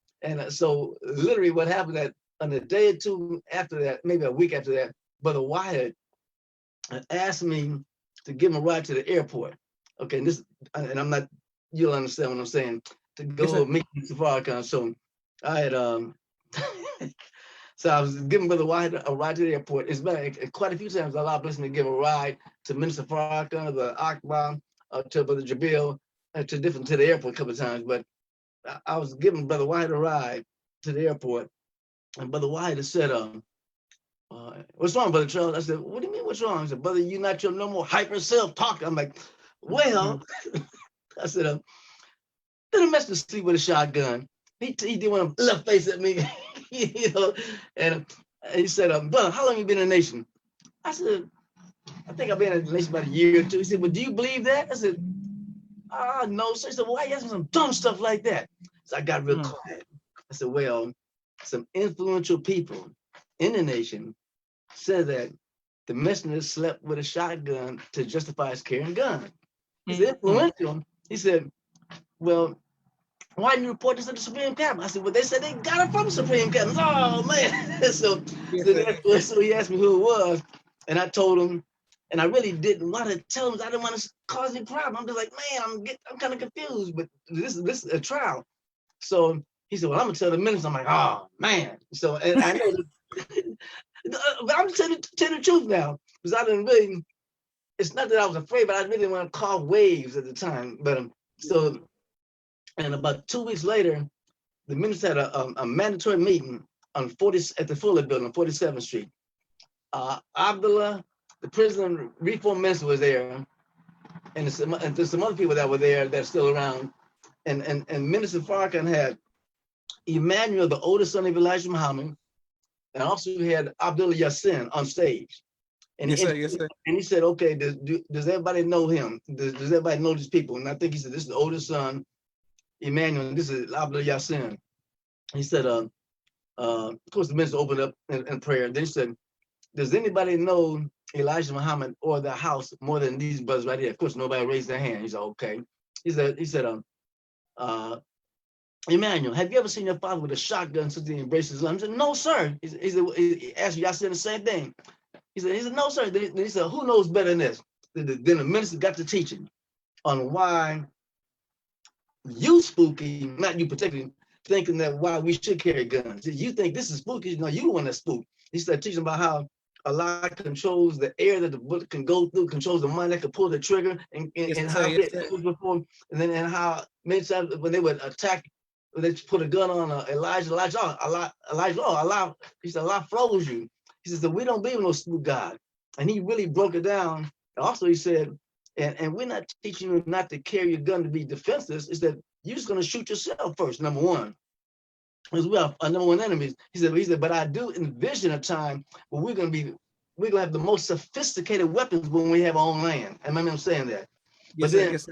literally what happened that on a day or two after that, maybe a week after that, Brother Wyatt asked me to give him a ride to the airport. Okay, and I'm not, you'll understand what I'm saying, to go meet Farrakhan. So I had so I was giving Brother Wyatt a ride to the airport. It's been quite a few times Allah blessed me to give a ride to Minister Farrakhan, the Akbar, to Brother Jabil, to the airport a couple of times. But I was giving Brother Wyatt a ride to the airport, and Brother Wyatt said, what's wrong, Brother Charles? I said, what do you mean what's wrong? He said, brother, you're not your normal hyper self-talker. I'm like, well, I said, then a messenger sleep with a shotgun. He did one left face at me, and he said, brother, how long you been in the nation? I said, I think I've been in the nation about a year or two. He said, well, do you believe that? I said, no, sir. He said, why are you asking some dumb stuff like that? So I got real quiet. I said, well, some influential people in the nation said that the messenger slept with a shotgun to justify his carrying a gun. He's influential. He said, well, why didn't you report this to the Supreme Cabinet? I said, well, they said they got it from the Supreme Cabinet. Oh, man. so he asked me who it was, and I told him, and I really didn't want to tell him. I didn't want to cause any problem. I'm just like, man, I'm kind of confused, but this is a trial. So he said, well, I'm going to tell the minister. I'm like, oh, man. So, and I know but I'm telling the truth now, because I didn't really, it's not that I was afraid, but I really didn't want to call waves at the time. But and about 2 weeks later, the minister had a mandatory meeting at the Fuller building on 47th Street. Abdullah, the prison reform minister, was there, and there's some other people that were there that's still around. And Minister Farrakhan had Emmanuel, the oldest son of Elijah Muhammad, and also we had Abdullah Yassin on stage. And yes, sir. And he said, okay, does everybody know him? Does everybody know these people? And I think he said, this is the oldest son, Emmanuel, and this is Abdullah Yassin. He said, of course, the minister opened up in prayer. Then he said, does anybody know Elijah Muhammad or the house more than these brothers right here? Of course, nobody raised their hand. He said, okay. He said, Emmanuel, have you ever seen your father with a shotgun since he embraced Islam? He said, no, sir. He asked you, I said the same thing. He said, no, sir. Then he said, who knows better than this? Then the minister got to teaching on why you spooky, not you particularly, thinking that why we should carry guns. You think this is spooky, no, you the one that's spooked. He started teaching about how Allah controls the air that the bullet can go through, controls the mind that can pull the trigger, and how before, and how many times when they would attack, they put a gun on Elijah. He said, Allah froze you. He says, so we don't believe in no spook God. And he really broke it down. Also, he said, and we're not teaching you not to carry a gun to be defenseless. It's that you're just going to shoot yourself first, number one. Because we have our number one enemies. He said, but I do envision a time where we're going to have the most sophisticated weapons when we have our own land. I remember him saying that. Yes,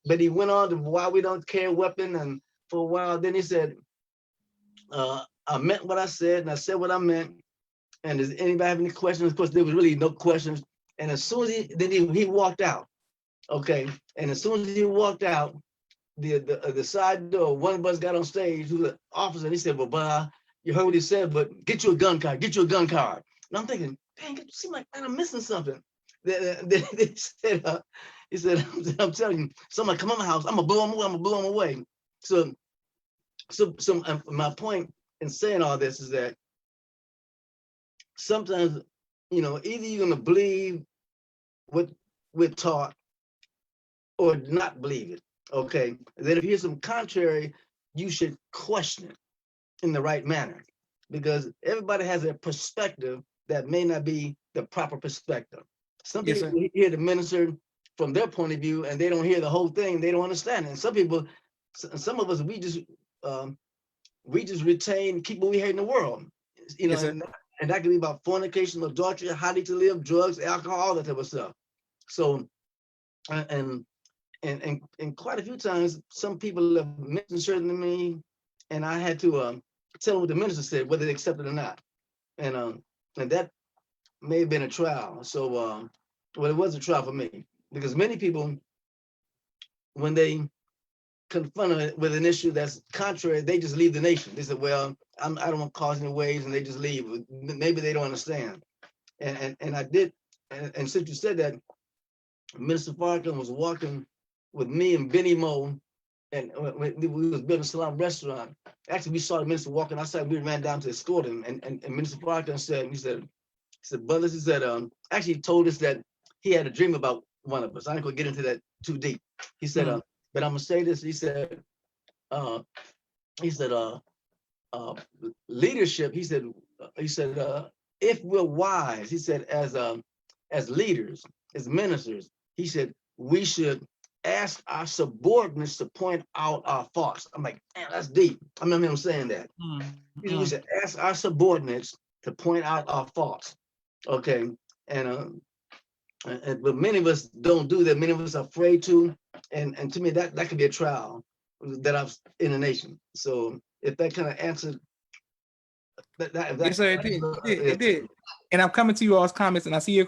but he went on to why we don't carry a weapon, and for a while, then he said, I meant what I said, and I said what I meant. And does anybody have any questions? Of course, there was really no questions. And as soon as he walked out, Okay, and as soon as he walked out, the side door, one of us got on stage, who's an officer, and he said, "Well, bah, you heard what he said, but get you a gun card, get you a gun card." And I'm thinking, dang, it seems like, man, I'm missing something. They said, he said, I'm telling you, somebody come in my house, I'm gonna blow him away, I'm gonna blow him away. So my point in saying all this is that sometimes, either you're gonna believe what we're taught or not believe it. Okay. And then if you hear some contrary, you should question it in the right manner, because everybody has a perspective that may not be the proper perspective. Some Yes, people sir. hear the minister from their point of view and they don't hear the whole thing. They don't understand it. And some of us, we just retain, keep what we hear in the world, Yes, sir. and that can be about fornication, adultery, how to live, drugs, alcohol, all that type of stuff. So, and quite a few times, some people have mentioned certain to me, and I had to tell them what the minister said, whether they accept it or not. And that may have been a trial. So, well, it was a trial for me, because many people, when they confronted with an issue that's contrary, they just leave the nation. They said, "Well, I don't want to cause any waves," and they just leave. Maybe they don't understand. And I did. And since you said that, Minister Farrakhan was walking with me and Benny Mo, and we was building a Salam restaurant. Actually, we saw the minister walking outside. We ran down to escort him, and Minister Farrakhan said, brothers, he said, actually he told us that he had a dream about one of us. I ain't gonna get into that too deep. He said, but I'm gonna say this. Uh, he said, leadership. He said, if we're wise, he said, as leaders, as ministers, he said, we should ask our subordinates to point out our faults. I'm like, man, that's deep. I remember him saying that. He said, we should ask our subordinates to point out our faults. Okay. But many of us don't do that. Many of us are afraid to. And to me, that could be a trial that I've in the nation. So if that kind of answered Yes, sir. It did. It did. And I'm coming to you all's comments, and I see your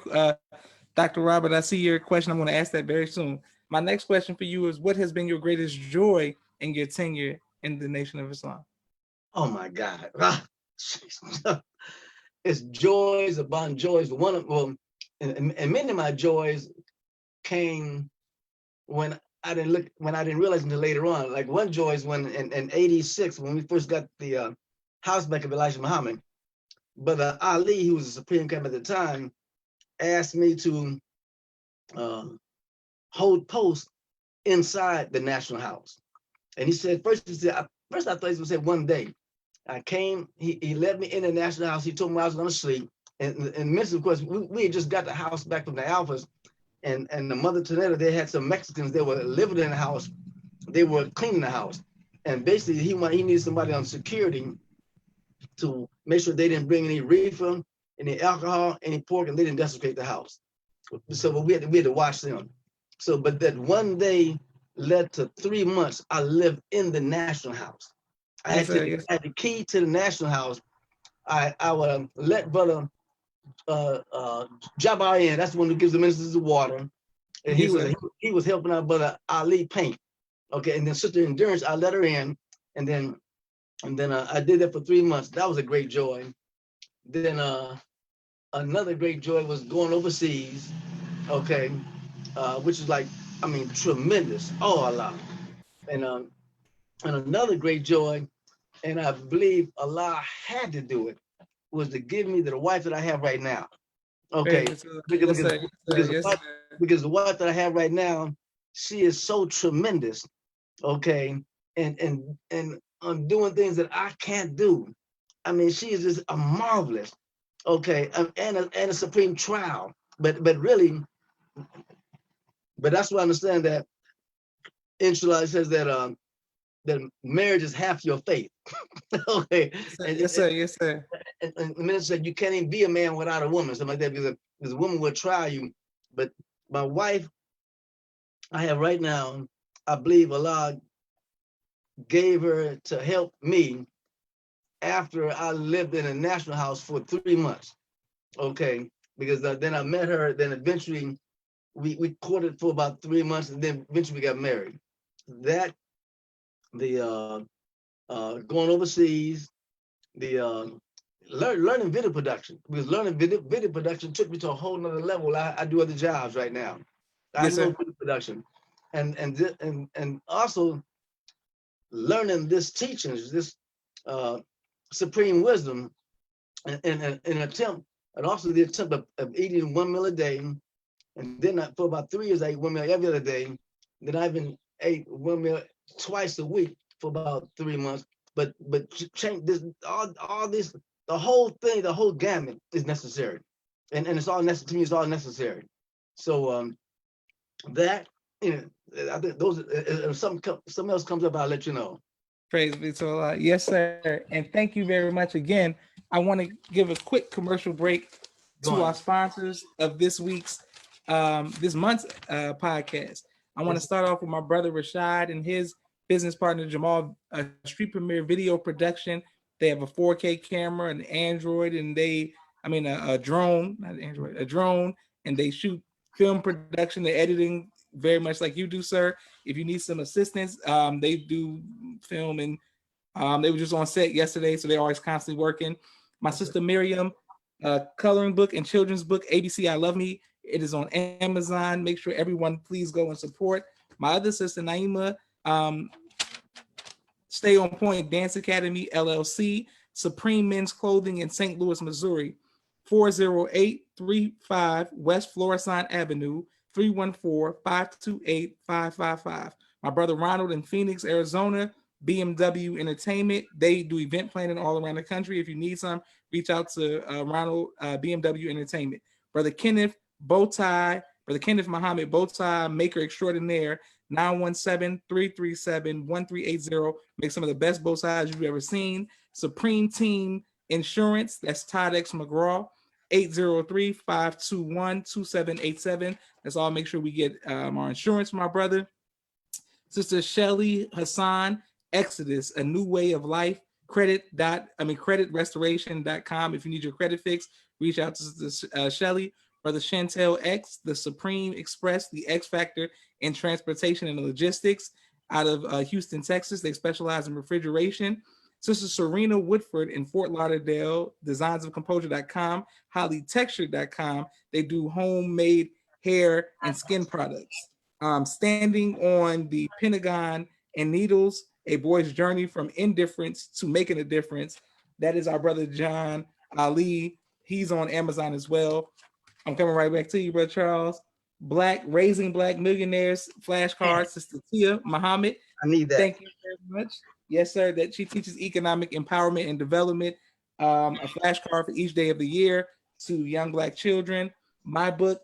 Dr. Robert, I see your question. I'm going to ask that very soon. My next question for you is, what has been your greatest joy in your tenure in the Nation of Islam? Oh my God. It's joys upon joys. And many of my joys came when I didn't realize until later on. Like one joy is when in 86, when we first got the house back of Elijah Muhammad, but Ali, who was the Supreme Commander at the time, asked me to hold post inside the National House. And he said, first I thought he was going to say one day. I came, he led me in the National House. He told me I was going to sleep. And Minister, of course, we had just got the house back from the Alphas. And the Mother Teneta, they had some Mexicans that were living in the house. They were cleaning the house. And basically, he needed somebody on security to make sure they didn't bring any reefer, any alcohol, any pork, and they didn't desecrate the house. So we had to watch them. So, but that one day led to 3 months I lived in the National House. I had the key to the National House. I would let Brother Jabbar in. That's the one who gives the ministers the water. And he was helping out Brother Ali paint. Okay, and then Sister Endurance, I let her in, and then I did that for 3 months. That was a great joy. Then another great joy was going overseas. Okay, which is like, I mean, tremendous. Oh, Allah. And another great joy, and I believe Allah had to do it, was to give me the wife that I have right now. Okay, because the wife that I have right now, she is so tremendous. Okay, and I'm doing things that I can't do. I mean, she is just a marvelous. Okay, and a supreme trial. But really, but that's why I understand that inshallah, it says that that marriage is half your faith. Okay. Yes, sir. And the minister said you can't even be a man without a woman, something like that, because a woman will try you. But my wife I have right now, I believe Allah gave her to help me after I lived in a National House for 3 months. Okay. Because then I met her, then eventually we courted for about 3 months, and then eventually we got married. That the going overseas, the learning video production. Because learning video production took me to a whole nother level. I do other jobs right now. I Yes, do no sir. video production, and also learning this teachings, this uh, supreme wisdom, and an attempt, and also the attempt of eating 1 meal a day. And then for about 3 years, I ate 1 meal every other day. Then I even ate 1 meal twice a week for about 3 months. But change this, all this, the whole thing, the whole gamut is necessary, and it's all necessary to me. It's all necessary. So that, you know, I think those. If something else comes up, I'll let you know. Praise be to Allah. Yes, sir. And thank you very much again. I want to give a quick commercial break Go to our on. sponsors of this month's podcast. I want to Yes. start off with my brother Rashad and his business partner Jamal, Street Premiere Video Production. They have a 4K camera, an Android, and a drone, not Android, a drone, and they shoot film production, the editing, very much like you do, sir. If you need some assistance, they do film, and they were just on set yesterday, so they're always constantly working. My Yes, sir. sister Miriam, coloring book and children's book, ABC I Love Me. It is on Amazon. Make sure everyone please go and support. My other sister Naima, Stay on Point Dance Academy LLC, Supreme Men's Clothing in St. Louis, Missouri, 40835 West Florissant Avenue, 314-528-555. My brother Ronald in Phoenix, Arizona, BMW Entertainment. They do event planning all around the country. If you need some, reach out to Ronald, BMW Entertainment. Brother Kenneth Bowtie, Brother Kenneth Muhammad Bowtie, maker extraordinaire, 917-337-1380. Make some of the best bow ties you've ever seen. Supreme Team Insurance, that's Todd X McGraw, 803-521-2787. That's all. Make sure we get our insurance, my brother. Sister Shelly Hassan, Exodus, a new way of life. Creditrestoration.com. If you need your credit fixed, reach out to Sister Shelly. Brother Chantel X, the Supreme Express, the X Factor in transportation and logistics, out of Houston, Texas. They specialize in refrigeration. Sister Serena Woodford in Fort Lauderdale, designsofcomposure.com, hollytexture.com. They do homemade hair and skin products. Standing on the Pentagon and Needles, a boy's journey from indifference to making a difference. That is our brother John Ali. He's on Amazon as well. I'm coming right back to you, Brother Charles. Raising Black Millionaires flashcards, Sister Tia Muhammad. I need that. Thank you very much. Yes, sir. That she teaches economic empowerment and development. A flashcard for each day of the year to young Black children. My book,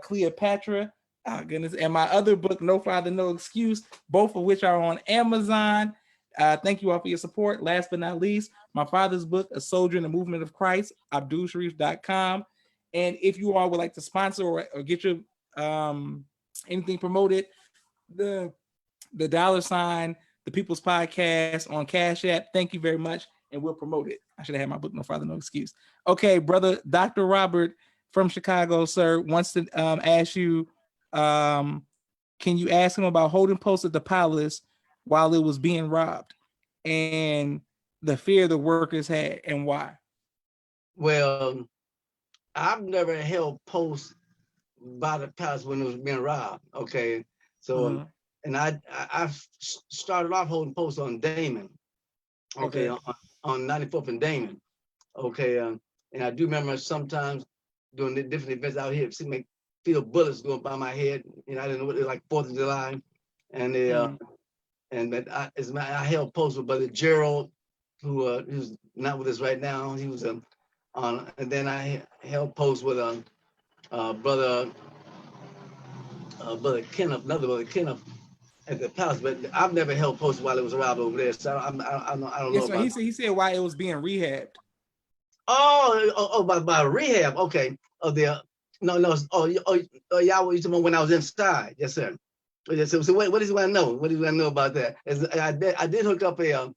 Cleopatra. Oh, goodness. And my other book, No Father, No Excuse, both of which are on Amazon. Thank you all for your support. Last but not least, my father's book, A Soldier in the Movement of Christ, AbdulSharif.com. And if you all would like to sponsor or get your anything promoted, the $, the People's Podcast on Cash App. Thank you very much, and we'll promote it. I should have had my book, No Father, No Excuse. Okay, brother, Dr. Robert from Chicago, sir, wants to ask you, can you ask him about holding posts at the palace while it was being robbed and the fear the workers had and why? Well, I've never held posts by the palace when it was being robbed. Okay, so and I started off holding posts on Damon. Okay, on 94th and Damon. Okay, and I do remember sometimes doing the different events out here, see me feel bullets going by my head. You know, I didn't know what it was, like 4th of July, and they and that I held posts with Brother Gerald, who's not with us right now. He was on, and then I held posts with brother brother Kenneth, another brother Kenneth at the palace. But I've never held posts while it was robbed over there, so I don't know Yes, sir. about. He said why it was being rehabbed. By rehab. Okay. No. Y'all, you talking about when I was inside? Yes, sir. Yes, so what does he want to know? What does he want to know about that? I did hook up a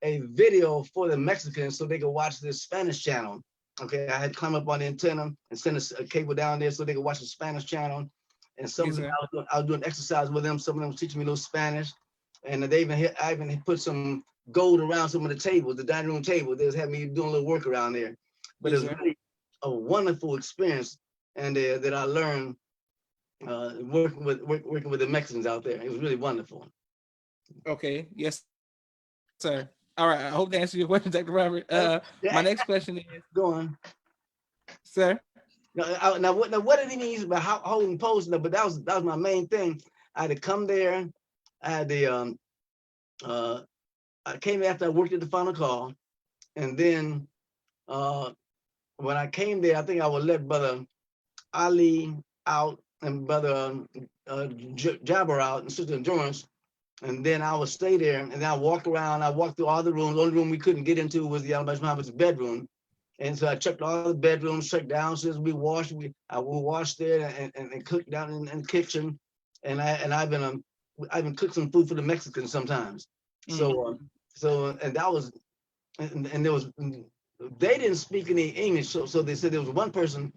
video for the Mexicans so they could watch the Spanish channel. Okay, I had climbed up on the antenna and sent a cable down there so they could watch the Spanish channel. And some Yes, of them sir. I was doing exercise with them. Some of them was teaching me a little Spanish, and I even put some gold around some of the tables, the dining room table. They was having me doing a little work around there. But it Yes, was sir. really a wonderful experience, and that I learned working with the Mexicans out there. It was really wonderful. Okay. Yes, sir. All right. I hope that answers your question, Dr. Robert. My Yeah, next question is, go on. sir. Now, what did he mean about holding posts? But that was my main thing. I had to come there. I had the uh, I came after I worked at the final call, and then uh, when I came there, I think I would let Brother Ali out and Brother Jabber out and Sister Endurance, and then I would stay there, and then I walk around. I walked through all the rooms. The only room we couldn't get into was the Alabama Muhammad's bedroom. And so I checked all the bedrooms, checked downstairs. I will wash there and cook down in the kitchen. And I've been cooked some food for the Mexicans sometimes. Mm. And that was and there was they didn't speak any English, so they said there was one person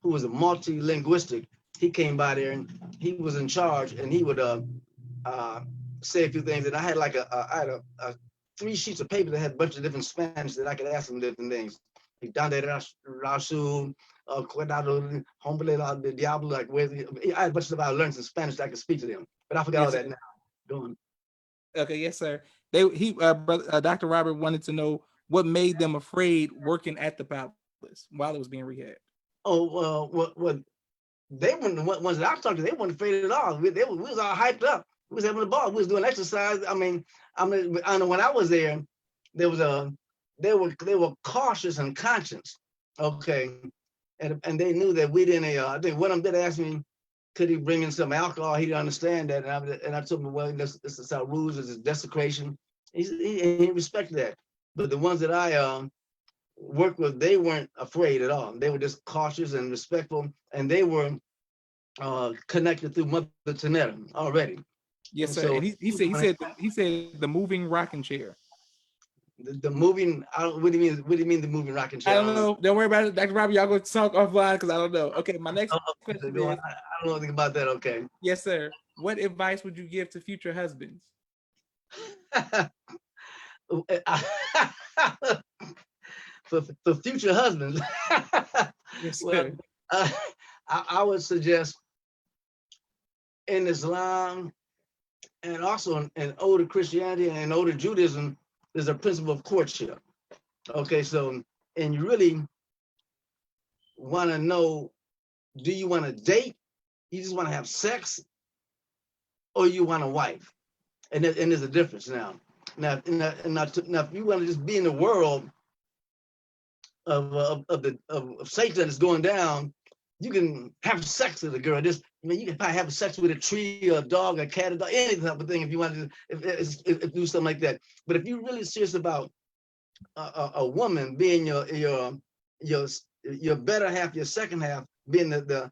who was a multi-linguistic. He came by there and he was in charge, and he would uh, say a few things. And I had I had a 3 sheets of paper that had a bunch of different Spanish that I could ask him different things. Donde Rasu, Cuidado, Hombre del Diablo, like where I had a bunch of stuff I learned in Spanish that I could speak to them. But I forgot all Yes, that sir. now. Go on. Okay. Yes, sir. Brother, Dr. Robert wanted to know what made them afraid working at the palace while it was being rehabbed. Oh, well, they weren't the ones that I talked to. They weren't afraid at all. We was all hyped up. We was having a ball. We was doing exercise. I know when I was there, there was they were cautious and conscious. Okay, and they knew that we didn't. I think one of them did ask me, could he bring in some alcohol? He didn't understand that, and I told him, well, this is our rules. This is desecration. He respected that. But the ones that I worked with, they weren't afraid at all. They were just cautious and respectful, and they were connected through Mother Tenetta already. Yes, And sir. And so he said the moving rocking chair. the moving, what do you mean the moving rocking I chair? I don't don't know. know. Don't worry about it, Dr. Robert. Y'all go talk offline because I don't know. Okay, my next Oh, okay, question go on. is, I don't know anything about that. Okay. yes, sir. What advice would you give to future husbands? For future husbands, Yes, well, sir. uh, I would suggest in Islam and also in older Christianity and older Judaism, there's a principle of courtship. Okay, so and you really want to know, do you want to date? You just want to have sex, or you want a wife? And there's a difference now. Now, if you want to just be in the world of Satan that's going down, you can have sex with a girl. You can probably have sex with a tree, or a dog, a cat, a dog, any type of thing if you want to if do something like that. But if you're really serious about a woman being your your better half, your second half, being the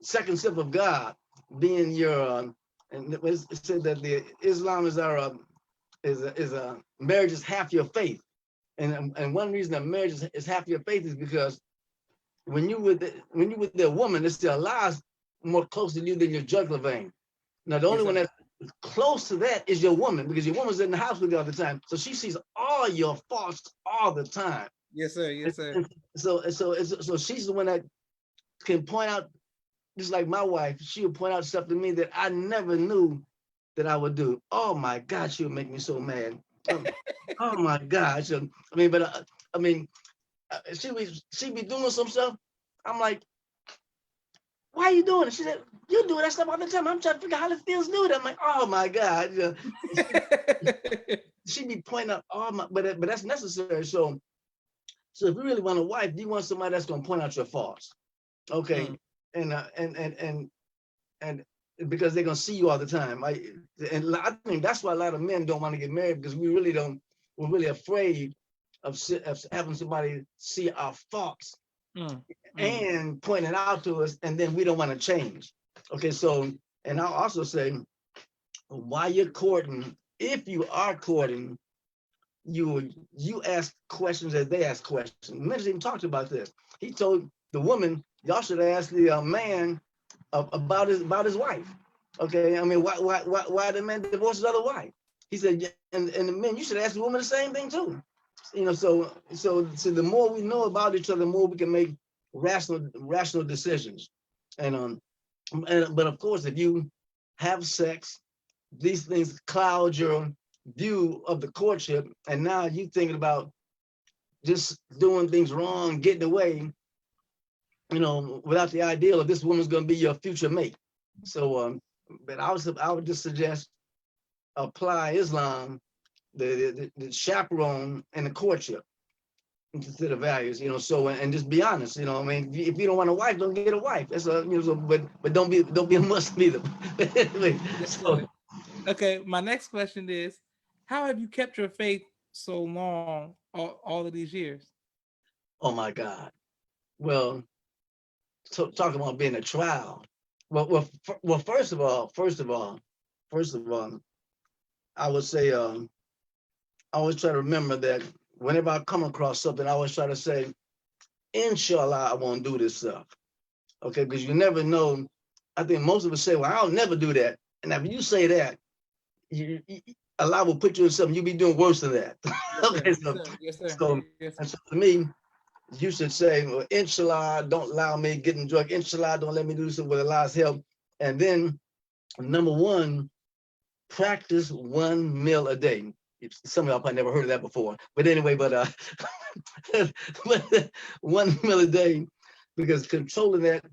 second step of God, being your and it said that the Islam is our is a marriage is half your faith, and one reason that marriage is half your faith is because when you with the woman, it's the lies more close to you than your jugular vein. Now the only Yes, one sir. that's close to that is your woman, because your woman's in the house with you all the time, so she sees all your faults all the time. Yes, sir. Yes, sir. So she's the one that can point out, just like my wife, she would point out stuff to me that I never knew that I would do. Oh my God, she would make me so mad. Oh my gosh. I mean, she be doing some stuff. I'm like, why are you doing it? She said, you do that stuff all the time. I'm trying to figure out how it feels to do it. I'm like, oh my God. She be pointing out all my, but that's necessary. So if you really want a wife, you want somebody that's gonna point out your faults. Okay. Mm. And because they're gonna see you all the time. I think that's why a lot of men don't want to get married, because we're really afraid of having somebody see our faults Mm. Mm. and point it out to us, and then we don't want to change. Okay, so, and I'll also say, while you're courting, if you are courting, you ask questions as they ask questions. Minister even talked about this. He told the woman, y'all should ask the man about his wife. Okay, I mean, why the man divorced his other wife? He said, yeah, and the men, you should ask the woman the same thing too. You know, so the more we know about each other, the more we can make rational decisions. And but of course, if you have sex, these things cloud your view of the courtship, and now you thinking about just doing things wrong, getting away, you know, without the ideal of this woman's going to be your future mate. So, but I would just suggest apply Islam, the chaperone and the courtship to the values, you know. So and just be honest, you know. I mean, if you don't want a wife, don't get a wife. That's a, you know. So, but don't be a Muslim either. Anyway, Yes, so sir. Okay, my next question is, how have you kept your faith so long, all of these years? oh my God. Well, so talking about being a trial. Well, first of all, I would say I always try to remember that whenever I come across something, I always try to say, Inshallah, I won't do this stuff. Okay, because you never know. I think most of us say, well, I'll never do that. And if you say that, you Allah will put you in something, you'll be doing worse than that. Yes, sir. Okay, Yes, sir. Yes, sir. so, Yes, and sir. so to me, you should say, well, Inshallah, don't allow me getting drunk. Inshallah, don't let me do this with Allah's help. And then, number one, practice one meal a day. Some of y'all probably never heard of that before. But anyway, one meal a day, because controlling that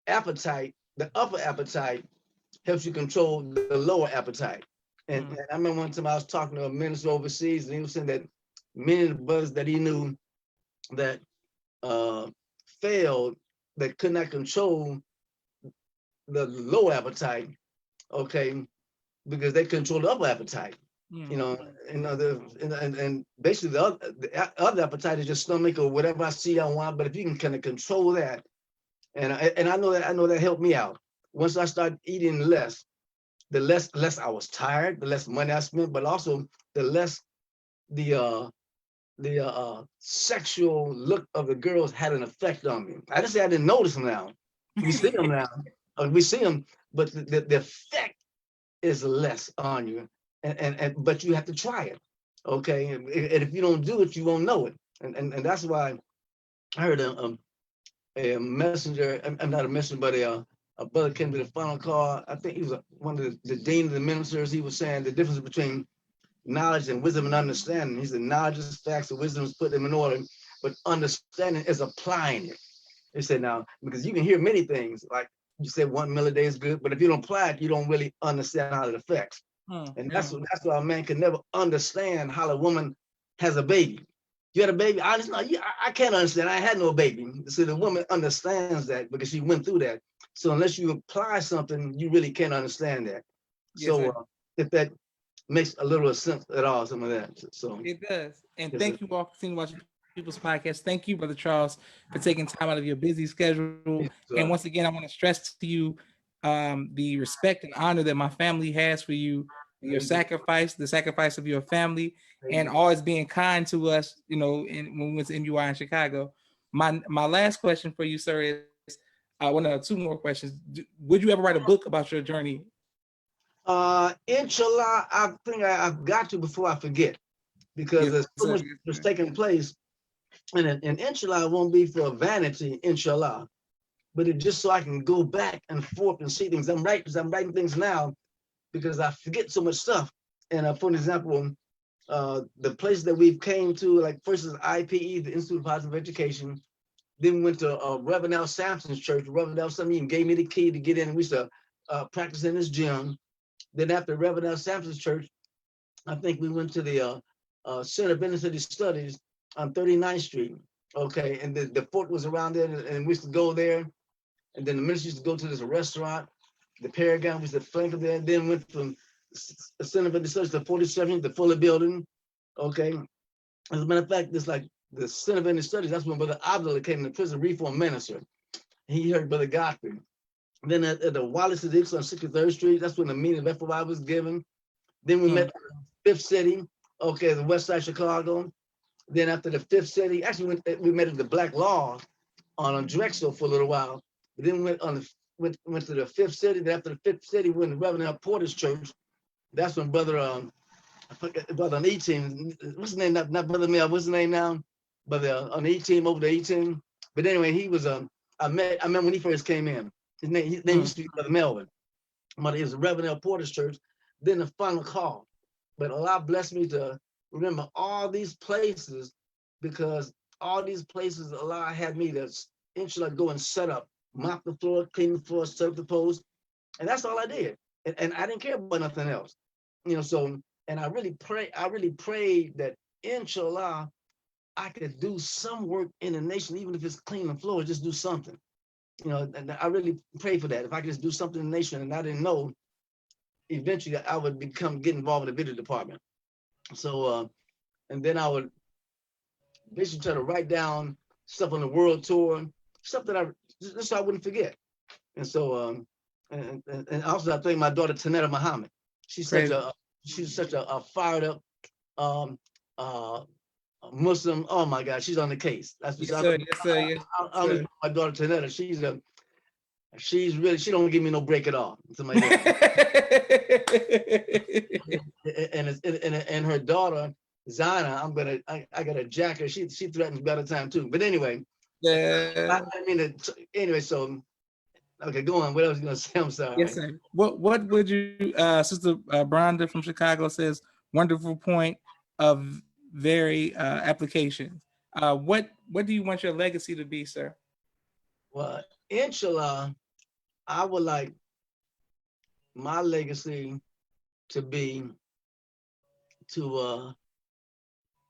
appetite, the upper appetite, helps you control the lower appetite. And I remember one time I was talking to a minister overseas, and he was saying that many of the brothers that he knew that uh, failed, that could not control the low appetite, okay, because they control the upper appetite. You know, and basically the other appetite is just stomach or whatever I see I want. But if you can kind of control that, and I know that helped me out. Once I started eating less, the less I was tired, the less money I spent, but also the less the sexual look of the girls had an effect on me. I just say I didn't notice them now. We see them now. We see them, but the effect is less on you. And but you have to try it. Okay. And if you don't do it, you won't know it. And that's why I heard a messenger, I'm not a messenger, but a brother came to the final call. I think he was one of the dean of the ministers. He was saying the difference between knowledge and wisdom and understanding. He said knowledge is facts and wisdom is put them in order, but understanding is applying it. He said now, because you can hear many things, like you said one meal a day is good, but if you don't apply it, you don't really understand how it affects. And that's why a man can never understand how a woman has a baby. You had a baby. I can't understand. I had no baby. So the woman understands that because she went through that. So unless you apply something, you really can't understand that. Yes, So if that makes a little sense at all, some of that. So it does. And yes, thank you all for continuing watching People's Podcast. Thank you, Brother Charles, for taking time out of your busy schedule. And once again, I want to stress to you the respect and honor that my family has for you, your sacrifice, the sacrifice of your family, and always being kind to us, you know, when we went to NUI in Chicago. My last question for you, sir, is one of two more questions. Would you ever write a book about your journey? Inshallah, I think I've got to before I forget, because Yes, there's so sir. much that's taking place. And inshallah won't be for vanity, inshallah, but it just so I can go back and forth and see things. I'm writing things now because I forget so much stuff. And for an example, the places that we've came to, like first is IPE, the Institute of Positive Education. Then we went to Reverend Al Sampson's church. Reverend Al Sampson gave me the key to get in. We used to practice in his gym. Then after Reverend Al Sampson's church, I think we went to the Center of Inner City Studies on 39th Street. Okay, and the fort was around there, and we used to go there. And then the ministry used to go to this restaurant, the Paragon. We used to flank there. Then went from the Center of Inner Studies to 47th, the Fuller Building. Okay, as a matter of fact, it's like the Center of Inner Studies. That's when Brother Abdullah came, the prison reform minister. He heard Brother Godfrey. Then at the Wallace Dix on 63rd Street, that's when the meeting of FOI was given. Then we met Fifth City, okay, the West Side Chicago. Then after the Fifth City, actually we met at the Black Law on Drexel for a little while. But then went to the fifth city. Then after the fifth city, went to Reverend Porter's church. That's when brother I forget brother on the E team. What's his name? Not brother Mel. What's his name now? But on the E team, over the E team. But anyway, he was I met when he first came in. His name used to be Brother Melvin. But it was Reverend Porter's church. Then the final call. But Allah blessed me to remember all these places, because all these places Allah had me to inshallah go and set up, mop the floor, clean the floor, set up the post, and that's all I did. And I didn't care about nothing else, you know. So, and I really prayed that inshallah I could do some work in the nation, even if it's clean the floor, just do something, you know. And I really prayed for that. If I could just do something in the nation, and I didn't know, eventually I would get involved in the video department. So, and then I would basically try to write down stuff on the world tour, stuff that just so I wouldn't forget. And so, and also I thank my daughter Tanetta Muhammad. She's such a fired up Muslim. Oh my God, she's on the case. That's what my daughter Tanetta. She's really, she don't give me no break at all. Something like that. and her daughter Zana, I got a jacket. She threatens better time too. But anyway, anyway. So okay, go on. What else you gonna say? I'm sorry. Yes, sir. What would you, Sister Branda from Chicago says, wonderful point of very applications. What do you want your legacy to be, sir? Well, inshallah, I would like my legacy to be to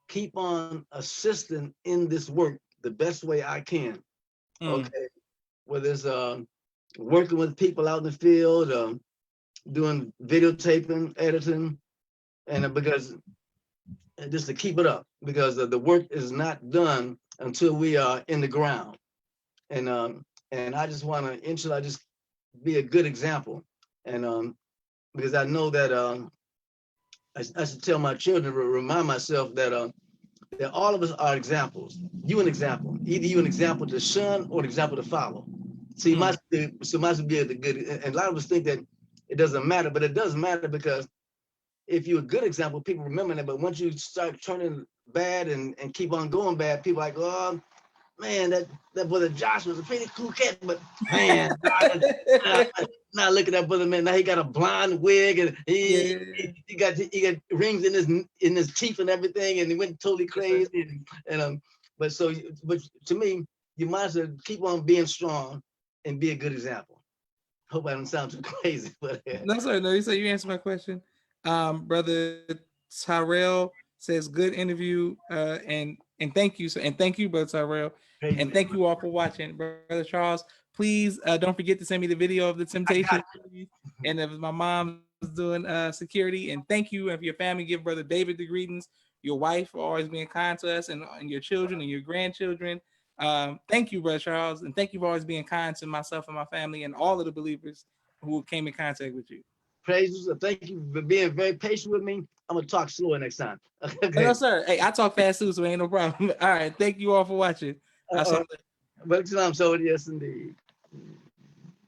keep on assisting in this work the best way I can. Okay, whether it's working with people out in the field, doing videotaping, editing, and because just to keep it up, because the work is not done until we are in the ground. And I just want to inshallah just be a good example, and because I know that I should tell my children, remind myself that that all of us are examples. You an example, either you an example to shun or an example to follow. So you must be the good. And a lot of us think that it doesn't matter, but it does matter, because if you're a good example, people remember that. But once you start turning bad and keep on going bad, people are like, oh man, that brother Josh was a pretty cool cat, but man, now look at that brother, man. Now he got a blonde wig, and he got rings in his teeth and everything, and he went totally crazy. But to me, you might as well keep on being strong and be a good example. Hope I don't sound too crazy, but no, sir. No, you answered my question. Brother Tyrell says, good interview, and thank you, sir, and thank you, Brother Tyrell, and thank you all for watching. Brother Charles, please don't forget to send me the video of the temptation, and if my mom's doing security. And thank you, and for your family, give Brother David the greetings. Your wife for always being kind to us, and your children and your grandchildren. Thank you, Brother Charles, and thank you for always being kind to myself and my family and all of the believers who came in contact with you. Praise you. Thank you for being very patient with me. I'm gonna talk slower next time. Okay. No, sir. Hey, I talk fast too, so ain't no problem. All right. Thank you all for watching. Welcome, so yes, indeed.